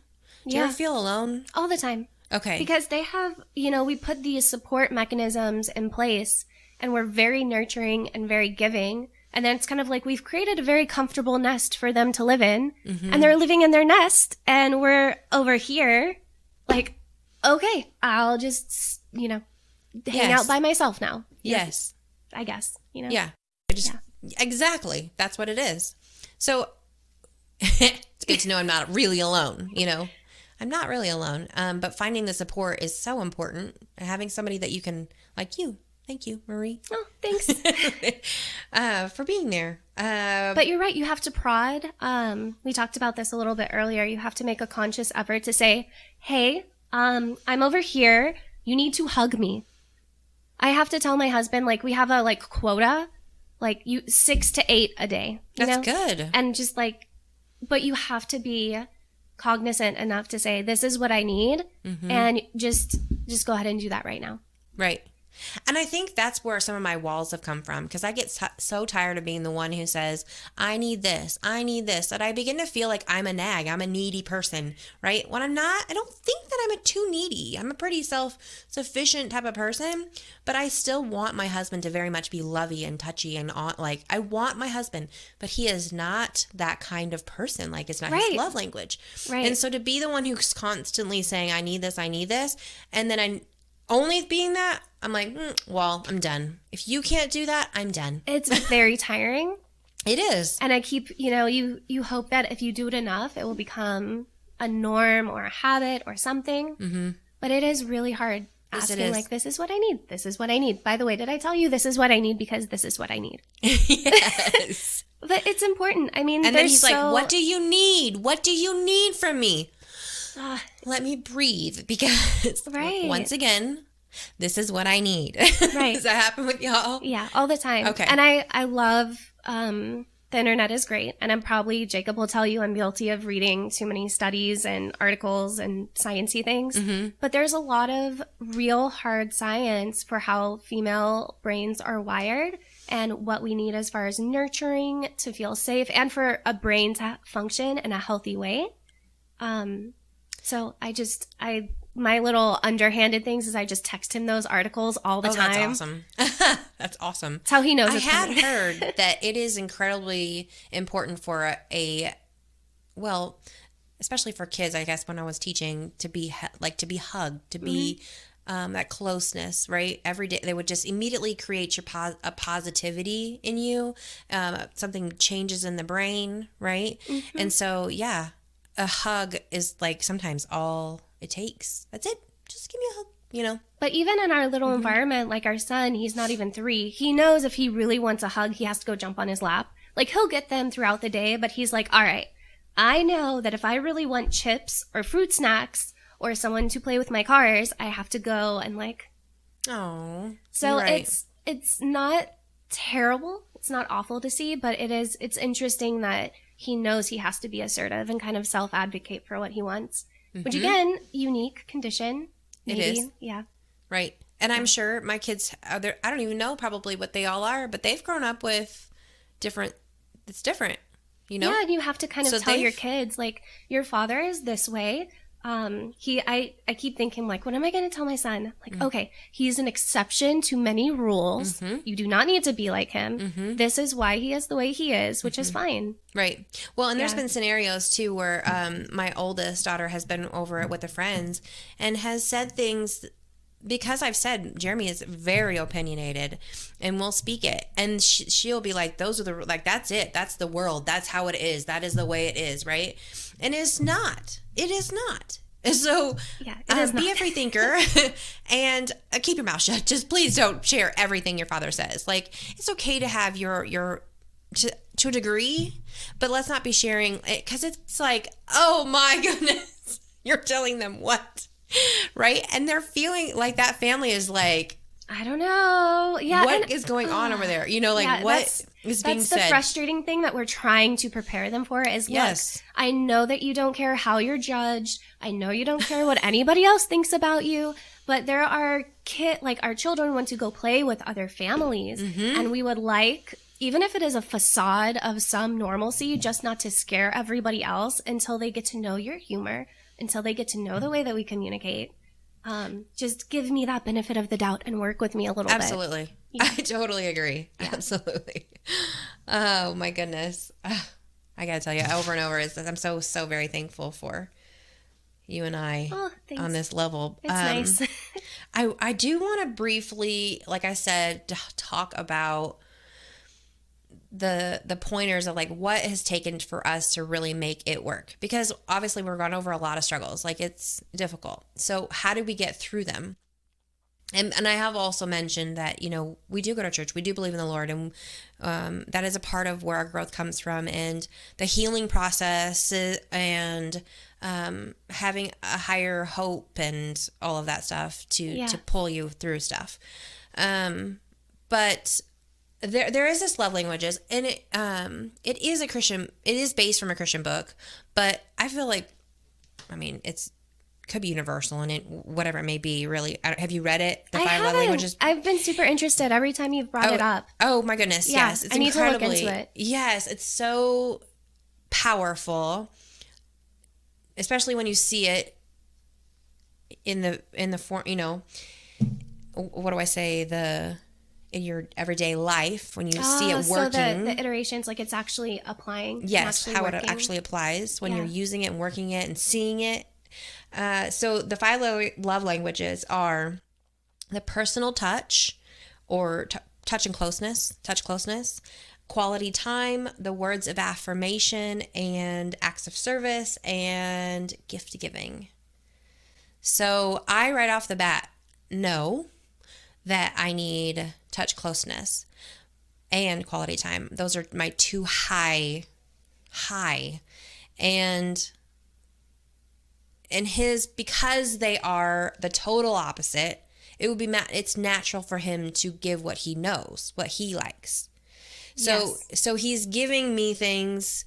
Speaker 2: Do you ever feel alone?
Speaker 3: All the time.
Speaker 2: Okay.
Speaker 3: Because they have, we put these support mechanisms in place, and we're very nurturing and very giving. And then it's kind of like we've created a very comfortable nest for them to live in. And they're living in their nest, and we're over here like, okay, I'll just, hang out by myself now.
Speaker 2: Yes.
Speaker 3: I guess, you know?
Speaker 2: Yeah. Exactly. That's what it is. So it's good to know I'm not really alone, you know? I'm not really alone. But finding the support is so important. Having somebody that you can, like you. Thank you, Marie.
Speaker 3: Oh, thanks.
Speaker 2: For being there.
Speaker 3: But you're right. You have to prod. We talked about this a little bit earlier. You have to make a conscious effort to say, hey, I'm over here. You need to hug me. I have to tell my husband, like, we have a like quota, like 6 to 8 a day.
Speaker 2: That's good.
Speaker 3: And just like, but you have to be cognizant enough to say, this is what I need. And just go ahead and do that right now.
Speaker 2: Right. And I think that's where some of my walls have come from, because I get so tired of being the one who says, I need this, that I begin to feel like I'm a nag. I'm a needy person, right? When I'm not, I don't think that I'm too needy. I'm a pretty self-sufficient type of person, but I still want my husband to very much be lovey and touchy and like, I want my husband, but he is not that kind of person. Like, it's not his love language. Right. And so to be the one who's constantly saying, I need this, and then I only being that, I'm like, well, I'm done. If you can't do that, I'm done.
Speaker 3: It's very tiring.
Speaker 2: It is.
Speaker 3: And I keep, you hope that if you do it enough, it will become a norm or a habit or something. But it is really hard asking, like, this is what I need. This is what I need. By the way, did I tell you this is what I need because this is what I need?
Speaker 2: Yes.
Speaker 3: But it's important. I mean,
Speaker 2: and then he's like, what do you need? What do you need from me? Let me breathe, because once again, this is what I need. Right. Does that happen with y'all?
Speaker 3: Yeah, all the time. Okay. And I love, the internet is great. And Jacob will tell you I'm guilty of reading too many studies and articles and sciencey things. But there's a lot of real hard science for how female brains are wired and what we need as far as nurturing to feel safe and for a brain to function in a healthy way. So my little underhanded things is I just text him those articles all the time.
Speaker 2: That's awesome. That's awesome.
Speaker 3: That's how he knows.
Speaker 2: I had heard that it is incredibly important for well, especially for kids, I guess, when I was teaching, to be hugged, to be that closeness, right? Every day they would just immediately create a positivity in you. Something changes in the brain, right? And so, yeah. A hug is like sometimes all it takes. That's it. Just give me a hug, But even in our little environment, like our son, he's not even 3. He knows if he really wants a hug, he has to go jump on his lap. Like, he'll get them throughout the day, but he's like, all right, I know that if I really want chips or fruit snacks or someone to play with my cars, I have to go and like. Oh.
Speaker 3: So it's not terrible. It's not awful to see, but it's interesting that he knows he has to be assertive and kind of self-advocate for what he wants. Which, again, unique condition. Maybe.
Speaker 2: It is.
Speaker 3: Yeah.
Speaker 2: Right. And I'm sure my kids, I don't even know probably what they all are, but they've grown up with it's different,
Speaker 3: Yeah, and you have to kind of tell your kids, like, your father is this way. I keep thinking, like, what am I going to tell my son? Like, okay, he's an exception to many rules. You do not need to be like him. This is why he is the way he is, which is fine.
Speaker 2: Right. Well, and there's been scenarios too where my oldest daughter has been over with a friend and has said things, because I've said Jeremy is very opinionated and will speak it, and she'll be like, those are that's it, that's the world, that's how it is, that is the way it is, right? And it is not. So be a free thinker and keep your mouth shut. Just please don't share everything your father says. Like, it's okay to have your to a degree, but let's not be sharing it, because it's like, oh my goodness, you're telling them what? Right? And they're feeling like that family is like,
Speaker 3: I don't know. Yeah.
Speaker 2: What is going on over there? What is being said?
Speaker 3: That's the frustrating thing that we're trying to prepare them for is, look, I know that you don't care how you're judged. I know you don't care what anybody else thinks about you, but there are our children want to go play with other families, and we would like, even if it is a facade of some normalcy, just not to scare everybody else until they get to know your humor, until they get to know the way that we communicate. Just give me that benefit of the doubt and work with me a little bit.
Speaker 2: Absolutely. Yeah. I totally agree. Yeah. Absolutely. Oh my goodness. I gotta tell you over and over, I'm so very thankful for you and I on this level.
Speaker 3: It's nice.
Speaker 2: I do want to briefly, like I said, talk about the pointers of like what has taken for us to really make it work, because obviously we're going over a lot of struggles. Like, it's difficult. So how do we get through them? And I have also mentioned that, you know, we do go to church. We do believe in the Lord. And that is a part of where our growth comes from. And the healing process and having a higher hope and all of that stuff to pull you through stuff. But there is this love languages. And it is based from a Christian book. But I feel like, I mean, could be universal and whatever it may be, really. Have you read it? The Five Love Languages?
Speaker 3: I've been super interested every time you've brought it up.
Speaker 2: Oh my goodness.
Speaker 3: Yeah,
Speaker 2: yes. It's
Speaker 3: I need
Speaker 2: incredibly,
Speaker 3: to look into it.
Speaker 2: Yes. It's so powerful, especially when you see it in the form, you know, what do I say? In your everyday life, when you see it working.
Speaker 3: So the iterations, like it's actually applying.
Speaker 2: Yes. How it actually applies when you're using it and working it and seeing it. So the 5 love languages are the personal touch, or touch closeness, quality time, the words of affirmation, and acts of service, and gift giving. So I right off the bat know that I need touch closeness and quality time. Those are my two high. And his, because they are the total opposite, it's natural for him to give what he knows, what he likes. So he's giving me things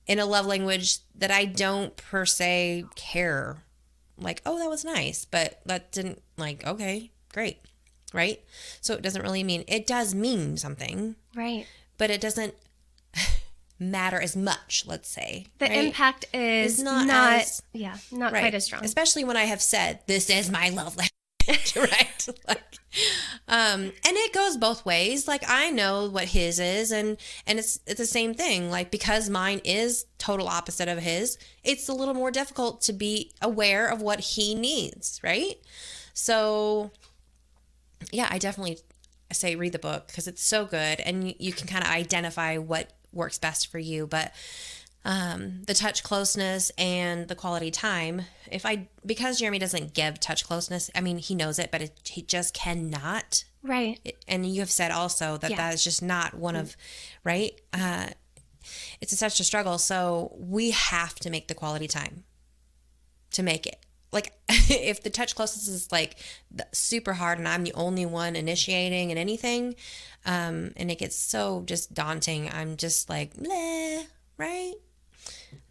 Speaker 2: in a love language that I don't per se care. Like, oh, that was nice, but that didn't, like, okay, great, right? So it doesn't really mean, it does mean something.
Speaker 3: Right.
Speaker 2: But it doesn't matter as much, let's say.
Speaker 3: The impact is not quite as strong.
Speaker 2: Especially when I have said, this is my love language, right? Like, and it goes both ways. Like, I know what his is, and it's the same thing. Like, because mine is total opposite of his, it's a little more difficult to be aware of what he needs, right? So, yeah, I definitely say read the book, because it's so good, and you can kind of identify what works best for you. But the touch closeness and the quality time, because Jeremy doesn't give touch closeness, I mean, he knows it, but he just cannot.
Speaker 3: Right.
Speaker 2: And you have said also that is just not one of, right? It's such a struggle. So we have to make the quality time to make it. Like, if the touch closeness is like super hard and I'm the only one initiating and anything, and it gets so just daunting, I'm just like, bleh, right?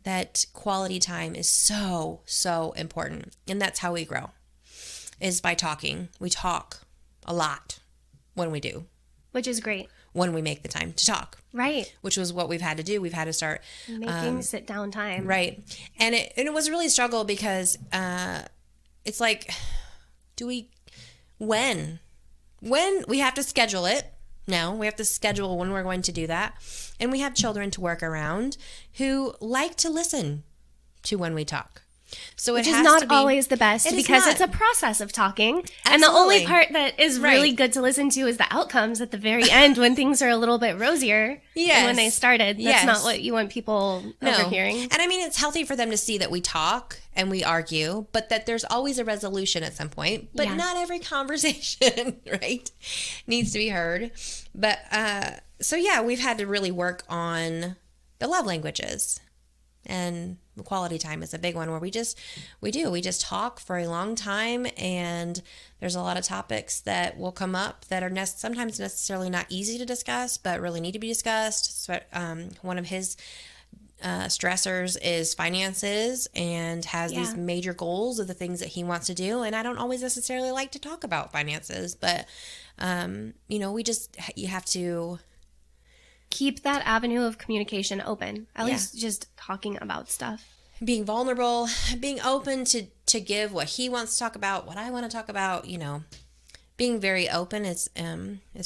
Speaker 2: That quality time is so, so important. And that's how we grow, is by talking. We talk a lot when we do.
Speaker 3: Which is great.
Speaker 2: When we make the time to talk.
Speaker 3: Right.
Speaker 2: Which was what we've had to do. We've had to start
Speaker 3: making sit down time.
Speaker 2: Right. And it was really a struggle, because it's like, when we have to schedule it. Now we have to schedule when we're going to do that. And we have children to work around who like to listen to when we talk. So
Speaker 3: which is not always the best, because it's a process of talking. Absolutely. And the only part that is really good to listen to is the outcomes at the very end, when things are a little bit rosier than when they started. That's not what you want people overhearing.
Speaker 2: And I mean, it's healthy for them to see that we talk and we argue, but that there's always a resolution at some point. But not every conversation, right, needs to be heard. But so yeah, we've had to really work on the love languages. And quality time is a big one, where we just talk for a long time, and there's a lot of topics that will come up that are sometimes necessarily not easy to discuss, but really need to be discussed. So, one of his stressors is finances, and has these major goals of the things that he wants to do. And I don't always necessarily like to talk about finances, but you have to
Speaker 3: keep that avenue of communication open, at least just talking about stuff.
Speaker 2: Being vulnerable, being open to give what he wants to talk about, what I want to talk about, being very open is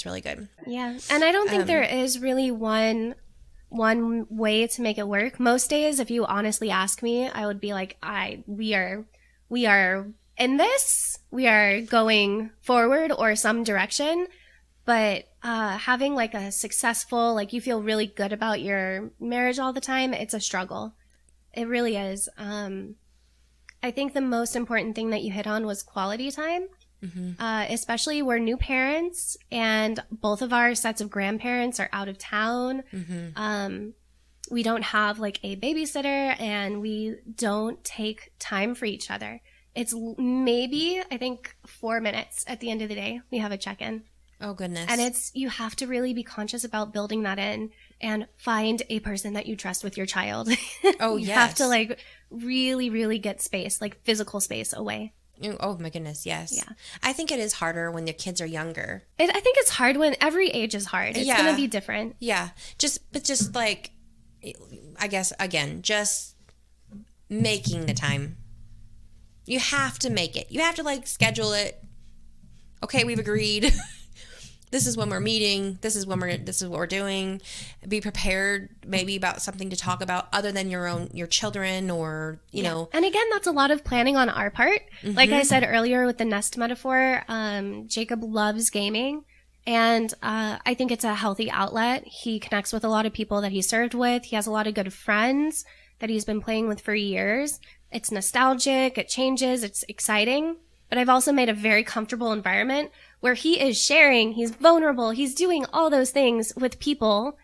Speaker 2: really good.
Speaker 3: Yeah. And I don't think there is really one way to make it work. Most days, if you honestly ask me, I would be like, we are in this, we are going forward or some direction. But having like a successful, like you feel really good about your marriage all the time, it's a struggle. It really is. I think the most important thing that you hit on was quality time. Especially we're new parents and both of our sets of grandparents are out of town. We don't have like a babysitter and we don't take time for each other. It's maybe, I think, 4 minutes at the end of the day. We have a check-in.
Speaker 2: Oh, goodness.
Speaker 3: And you have to really be conscious about building that in and find a person that you trust with your child.
Speaker 2: Oh,
Speaker 3: you
Speaker 2: yes.
Speaker 3: have to like really, really get space, like physical space away.
Speaker 2: Oh, my goodness. Yes.
Speaker 3: Yeah.
Speaker 2: I think it is harder when the kids are younger.
Speaker 3: I think it's hard when every age is hard. It's going to be different.
Speaker 2: Yeah. Just like, I guess, again, just making the time. You have to make it. You have to like schedule it. Okay, we've agreed. This is when we're meeting. This is what we're doing. Be prepared maybe about something to talk about other than your children or, you know.
Speaker 3: And again, that's a lot of planning on our part. Like I said earlier with the nest metaphor, Jacob loves gaming. And I think it's a healthy outlet. He connects with a lot of people that he served with. He has a lot of good friends that he's been playing with for years. It's nostalgic. It changes. It's exciting. But I've also made a very comfortable environment where he is sharing, he's vulnerable, he's doing all those things with people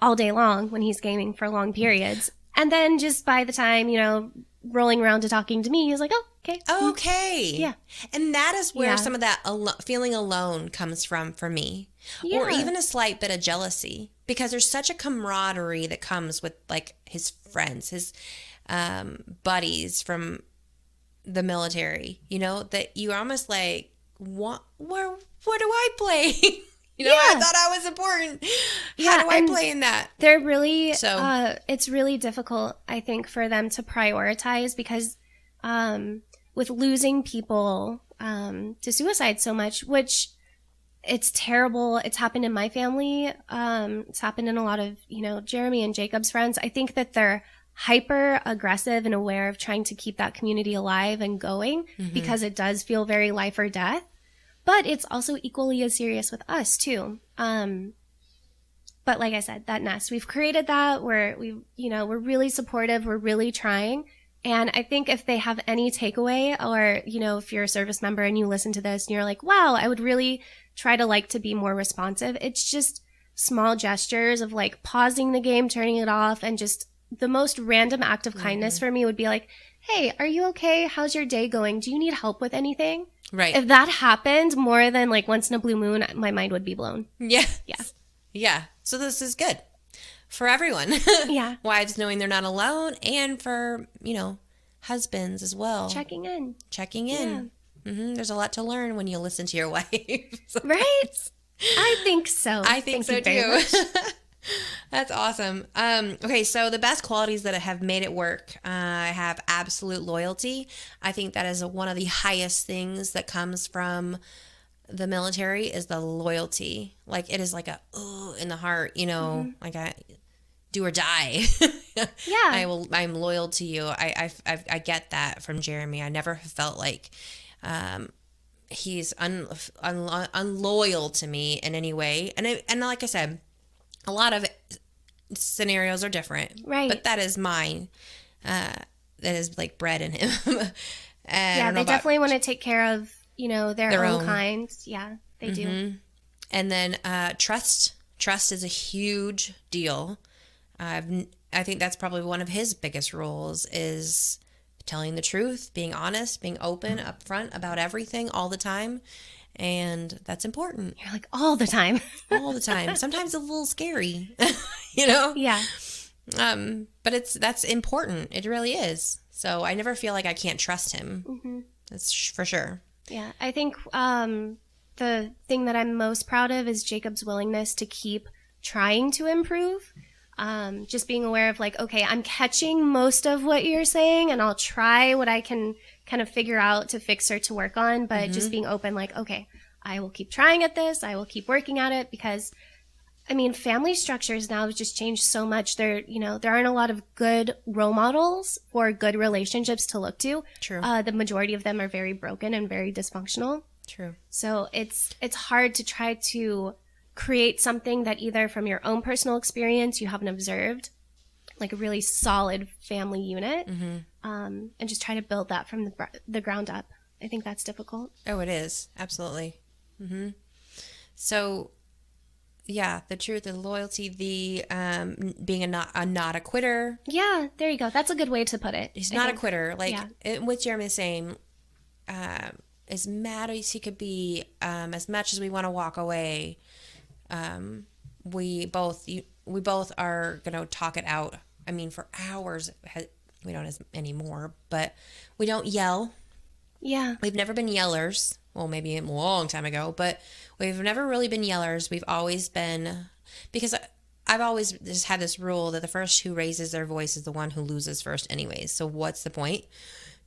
Speaker 3: all day long when he's gaming for long periods. And then just by the time, you know, rolling around to talking to me, he's like, oh, okay.
Speaker 2: Okay.
Speaker 3: Yeah.
Speaker 2: And that is where some of that feeling alone comes from for me.
Speaker 3: Yeah.
Speaker 2: Or even a slight bit of jealousy. Because there's such a camaraderie that comes with, like, his friends, his buddies from the military, you know, that you're almost like, what do I play? You know, I thought I was important. How do I play in that?
Speaker 3: They're really, it's really difficult, I think, for them to prioritize because with losing people to suicide so much, which it's terrible. It's happened in my family. It's happened in a lot of, you know, Jeremy and Jacob's friends. I think that they're hyper aggressive and aware of trying to keep that community alive and going because it does feel very life or death. But it's also equally as serious with us too. But like I said, that nest, we've created that. We're really supportive. We're really trying. And I think if they have any takeaway or, you know, if you're a service member and you listen to this and you're like, wow, I would really try to like to be more responsive. It's just small gestures of like pausing the game, turning it off, and just the most random act of kindness for me would be like, hey, are you okay? How's your day going? Do you need help with anything?
Speaker 2: Right.
Speaker 3: If that happened more than like once in a blue moon, my mind would be blown.
Speaker 2: Yeah.
Speaker 3: Yeah.
Speaker 2: Yeah. So this is good for everyone.
Speaker 3: Yeah.
Speaker 2: Wives knowing they're not alone, and for, you know, husbands as well.
Speaker 3: Checking in.
Speaker 2: Yeah. There's a lot to learn when you listen to your wife.
Speaker 3: Right? I think so.
Speaker 2: I think so too. That's awesome. Okay, so the best qualities that have made it work, I have absolute loyalty. I think that is one of the highest things that comes from the military is the loyalty. Like it is like a in the heart, you know, like a do or die.
Speaker 3: Yeah.
Speaker 2: I'm loyal to you. I get that from Jeremy. I never felt like he's unloyal to me in any way. And like I said, a lot of scenarios are different.
Speaker 3: Right.
Speaker 2: But that is mine. That is like bred in him.
Speaker 3: Yeah, they definitely want to take care of, you know, their own kind. Yeah, they do.
Speaker 2: And then trust. Trust is a huge deal. I think that's probably one of his biggest roles is telling the truth, being honest, being open, upfront about everything all the time. And that's important.
Speaker 3: You're like, all the time.
Speaker 2: All the time. Sometimes a little scary, you know?
Speaker 3: Yeah.
Speaker 2: But that's important. It really is. So I never feel like I can't trust him. That's for sure.
Speaker 3: Yeah. I think the thing that I'm most proud of is Jacob's willingness to keep trying to improve. Just being aware of like, okay, I'm catching most of what you're saying and I'll try what I can kind of figure out to fix or to work on, but just being open like, okay, I will keep trying at this. I will keep working at it because I mean, family structures now have just changed so much. There aren't a lot of good role models for good relationships to look to.
Speaker 2: True.
Speaker 3: The majority of them are very broken and very dysfunctional.
Speaker 2: True.
Speaker 3: So it's hard to try to create something that either from your own personal experience you haven't observed, like a really solid family unit, and just try to build that from the ground up. I think that's difficult.
Speaker 2: Oh, it is. Absolutely. So, yeah, the truth, the loyalty, the being a not a quitter.
Speaker 3: Yeah, there you go. That's a good way to put it.
Speaker 2: He's not a quitter. Like with Jeremy saying, as mad as he could be, as much as we want to walk away, we both are going to talk it out. I mean, for hours, we don't anymore, but we don't yell.
Speaker 3: Yeah.
Speaker 2: We've never been yellers. Well, maybe a long time ago, but we've never really been yellers. We've always been, because I've always just had this rule that the first who raises their voice is the one who loses first anyways. So what's the point?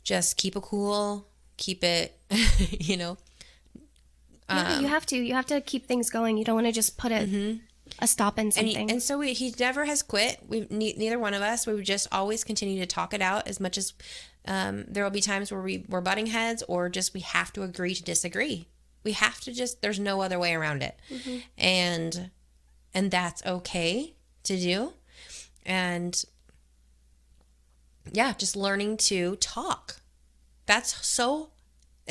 Speaker 2: Just keep it cool, keep it,
Speaker 3: Yeah, you have to keep things going. You don't want to just put a stop in something.
Speaker 2: And so he never has quit. Neither one of us. We would just always continue to talk it out as much as there will be times where we're butting heads or just we have to agree to disagree. We have to there's no other way around it. And that's okay to do. And yeah, just learning to talk. It's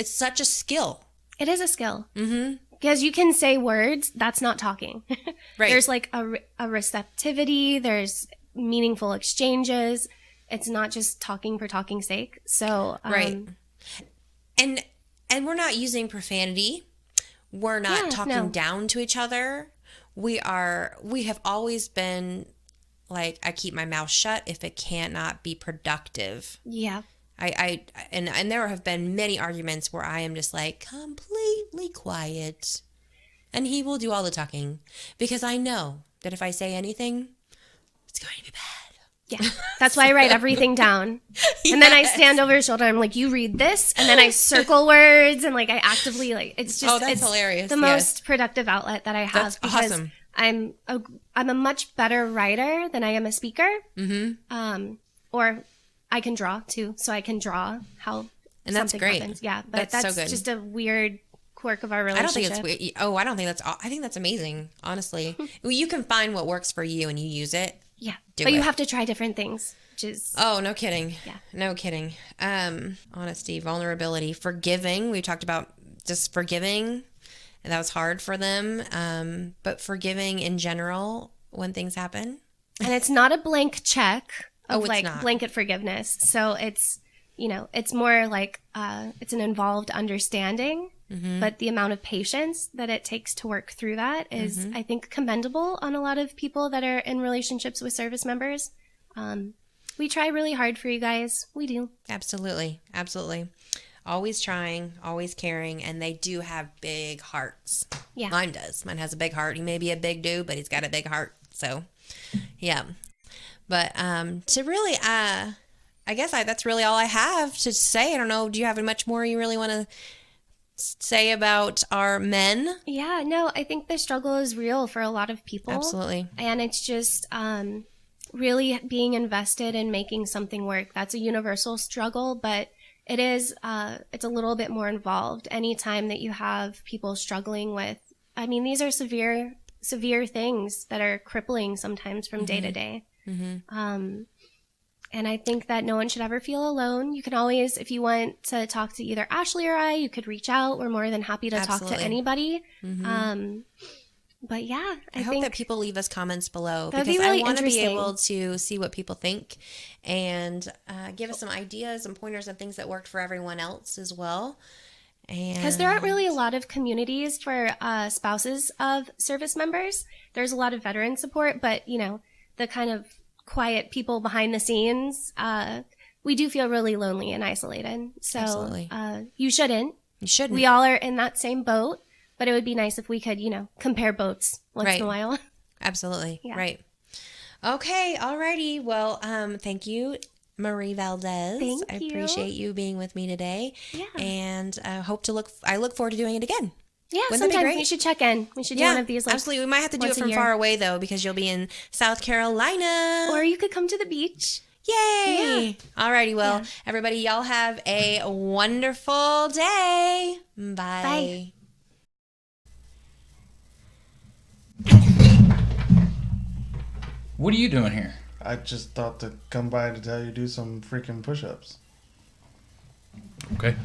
Speaker 2: such a skill.
Speaker 3: It is a skill. Because you can say words, that's not talking.
Speaker 2: Right.
Speaker 3: There's like a receptivity, there's meaningful exchanges. It's not just talking for talking's sake. So
Speaker 2: right. And we're not using profanity. We're not talking down to each other. We have always been like, I keep my mouth shut if it cannot be productive.
Speaker 3: Yeah.
Speaker 2: And there have been many arguments where I am just like completely quiet, and he will do all the talking because I know that if I say anything, it's going to be bad.
Speaker 3: Yeah, that's why I write everything down, and then I stand over his shoulder. I'm like, "You read this," and then I circle words, and like I actively it's just
Speaker 2: that's hilarious.
Speaker 3: The most productive outlet that I have.
Speaker 2: That's
Speaker 3: because
Speaker 2: awesome.
Speaker 3: I'm a much better writer than I am a speaker. Or I can draw too, so I can draw how
Speaker 2: and that's
Speaker 3: something
Speaker 2: great.
Speaker 3: happens. Yeah, but that's
Speaker 2: so good.
Speaker 3: just a weird quirk of our relationship.
Speaker 2: I don't think it's weird. Oh, I don't think that's. I think that's amazing. Honestly, well, you can find what works for you and you use it.
Speaker 3: Yeah, but you have to try different things, which is.
Speaker 2: Oh, no kidding.
Speaker 3: Yeah,
Speaker 2: no kidding. Honesty, vulnerability, forgiving. We talked about just forgiving, and that was hard for them. But forgiving in general when things happen,
Speaker 3: and it's not a blank check. Of like
Speaker 2: not.
Speaker 3: Blanket forgiveness. So it's, it's more like it's an involved understanding, but the amount of patience that it takes to work through that is, I think, commendable on a lot of people that are in relationships with service members. We try really hard for you guys. We do.
Speaker 2: Absolutely. Absolutely. Always trying, always caring, and they do have big hearts.
Speaker 3: Yeah.
Speaker 2: Mine does. Mine has a big heart. He may be a big dude, but he's got a big heart. So, yeah. But to really, I guess that's really all I have to say. I don't know. Do you have much more you really want to say about our men?
Speaker 3: Yeah, no, I think the struggle is real for a lot of people.
Speaker 2: Absolutely.
Speaker 3: And it's just really being invested in making something work. That's a universal struggle, but it is, it's a little bit more involved. Anytime that you have people struggling with, I mean, these are severe things that are crippling sometimes from day to day. And I think that no one should ever feel alone. You can always, if you want to talk to either Ashley or I, you could reach out. We're more than happy to talk to anybody. But yeah,
Speaker 2: I hope that people leave us comments below
Speaker 3: because
Speaker 2: be
Speaker 3: really
Speaker 2: I want to be able to see what people think and give us some ideas and pointers and things that worked for everyone else as well.
Speaker 3: Because there aren't really a lot of communities for spouses of service members. There's a lot of veteran support, but the kind of quiet people behind the scenes, we do feel really lonely and isolated. So you shouldn't.
Speaker 2: You shouldn't.
Speaker 3: We all are in that same boat, but it would be nice if we could, compare boats once in a while.
Speaker 2: Absolutely.
Speaker 3: Yeah.
Speaker 2: Right. Okay. Alrighty. Well, thank you, Marie Valdez.
Speaker 3: Thank
Speaker 2: I
Speaker 3: you.
Speaker 2: appreciate you being with me today.
Speaker 3: Yeah.
Speaker 2: And I look forward to doing it again.
Speaker 3: Yeah,
Speaker 2: Wouldn't that be
Speaker 3: sometime
Speaker 2: great?
Speaker 3: we should check in. We should do one of these. Like,
Speaker 2: absolutely. We might have to do it
Speaker 3: once a
Speaker 2: from
Speaker 3: year.
Speaker 2: far away, though, because you'll be in South Carolina.
Speaker 3: Or you could come to the beach.
Speaker 2: Yay!
Speaker 3: Yeah.
Speaker 2: Alrighty, well,
Speaker 3: Yeah.
Speaker 2: everybody, y'all have a wonderful day. Bye.
Speaker 1: What are you doing here?
Speaker 4: I just thought to come by to tell you to do some freaking push-ups.
Speaker 1: Okay.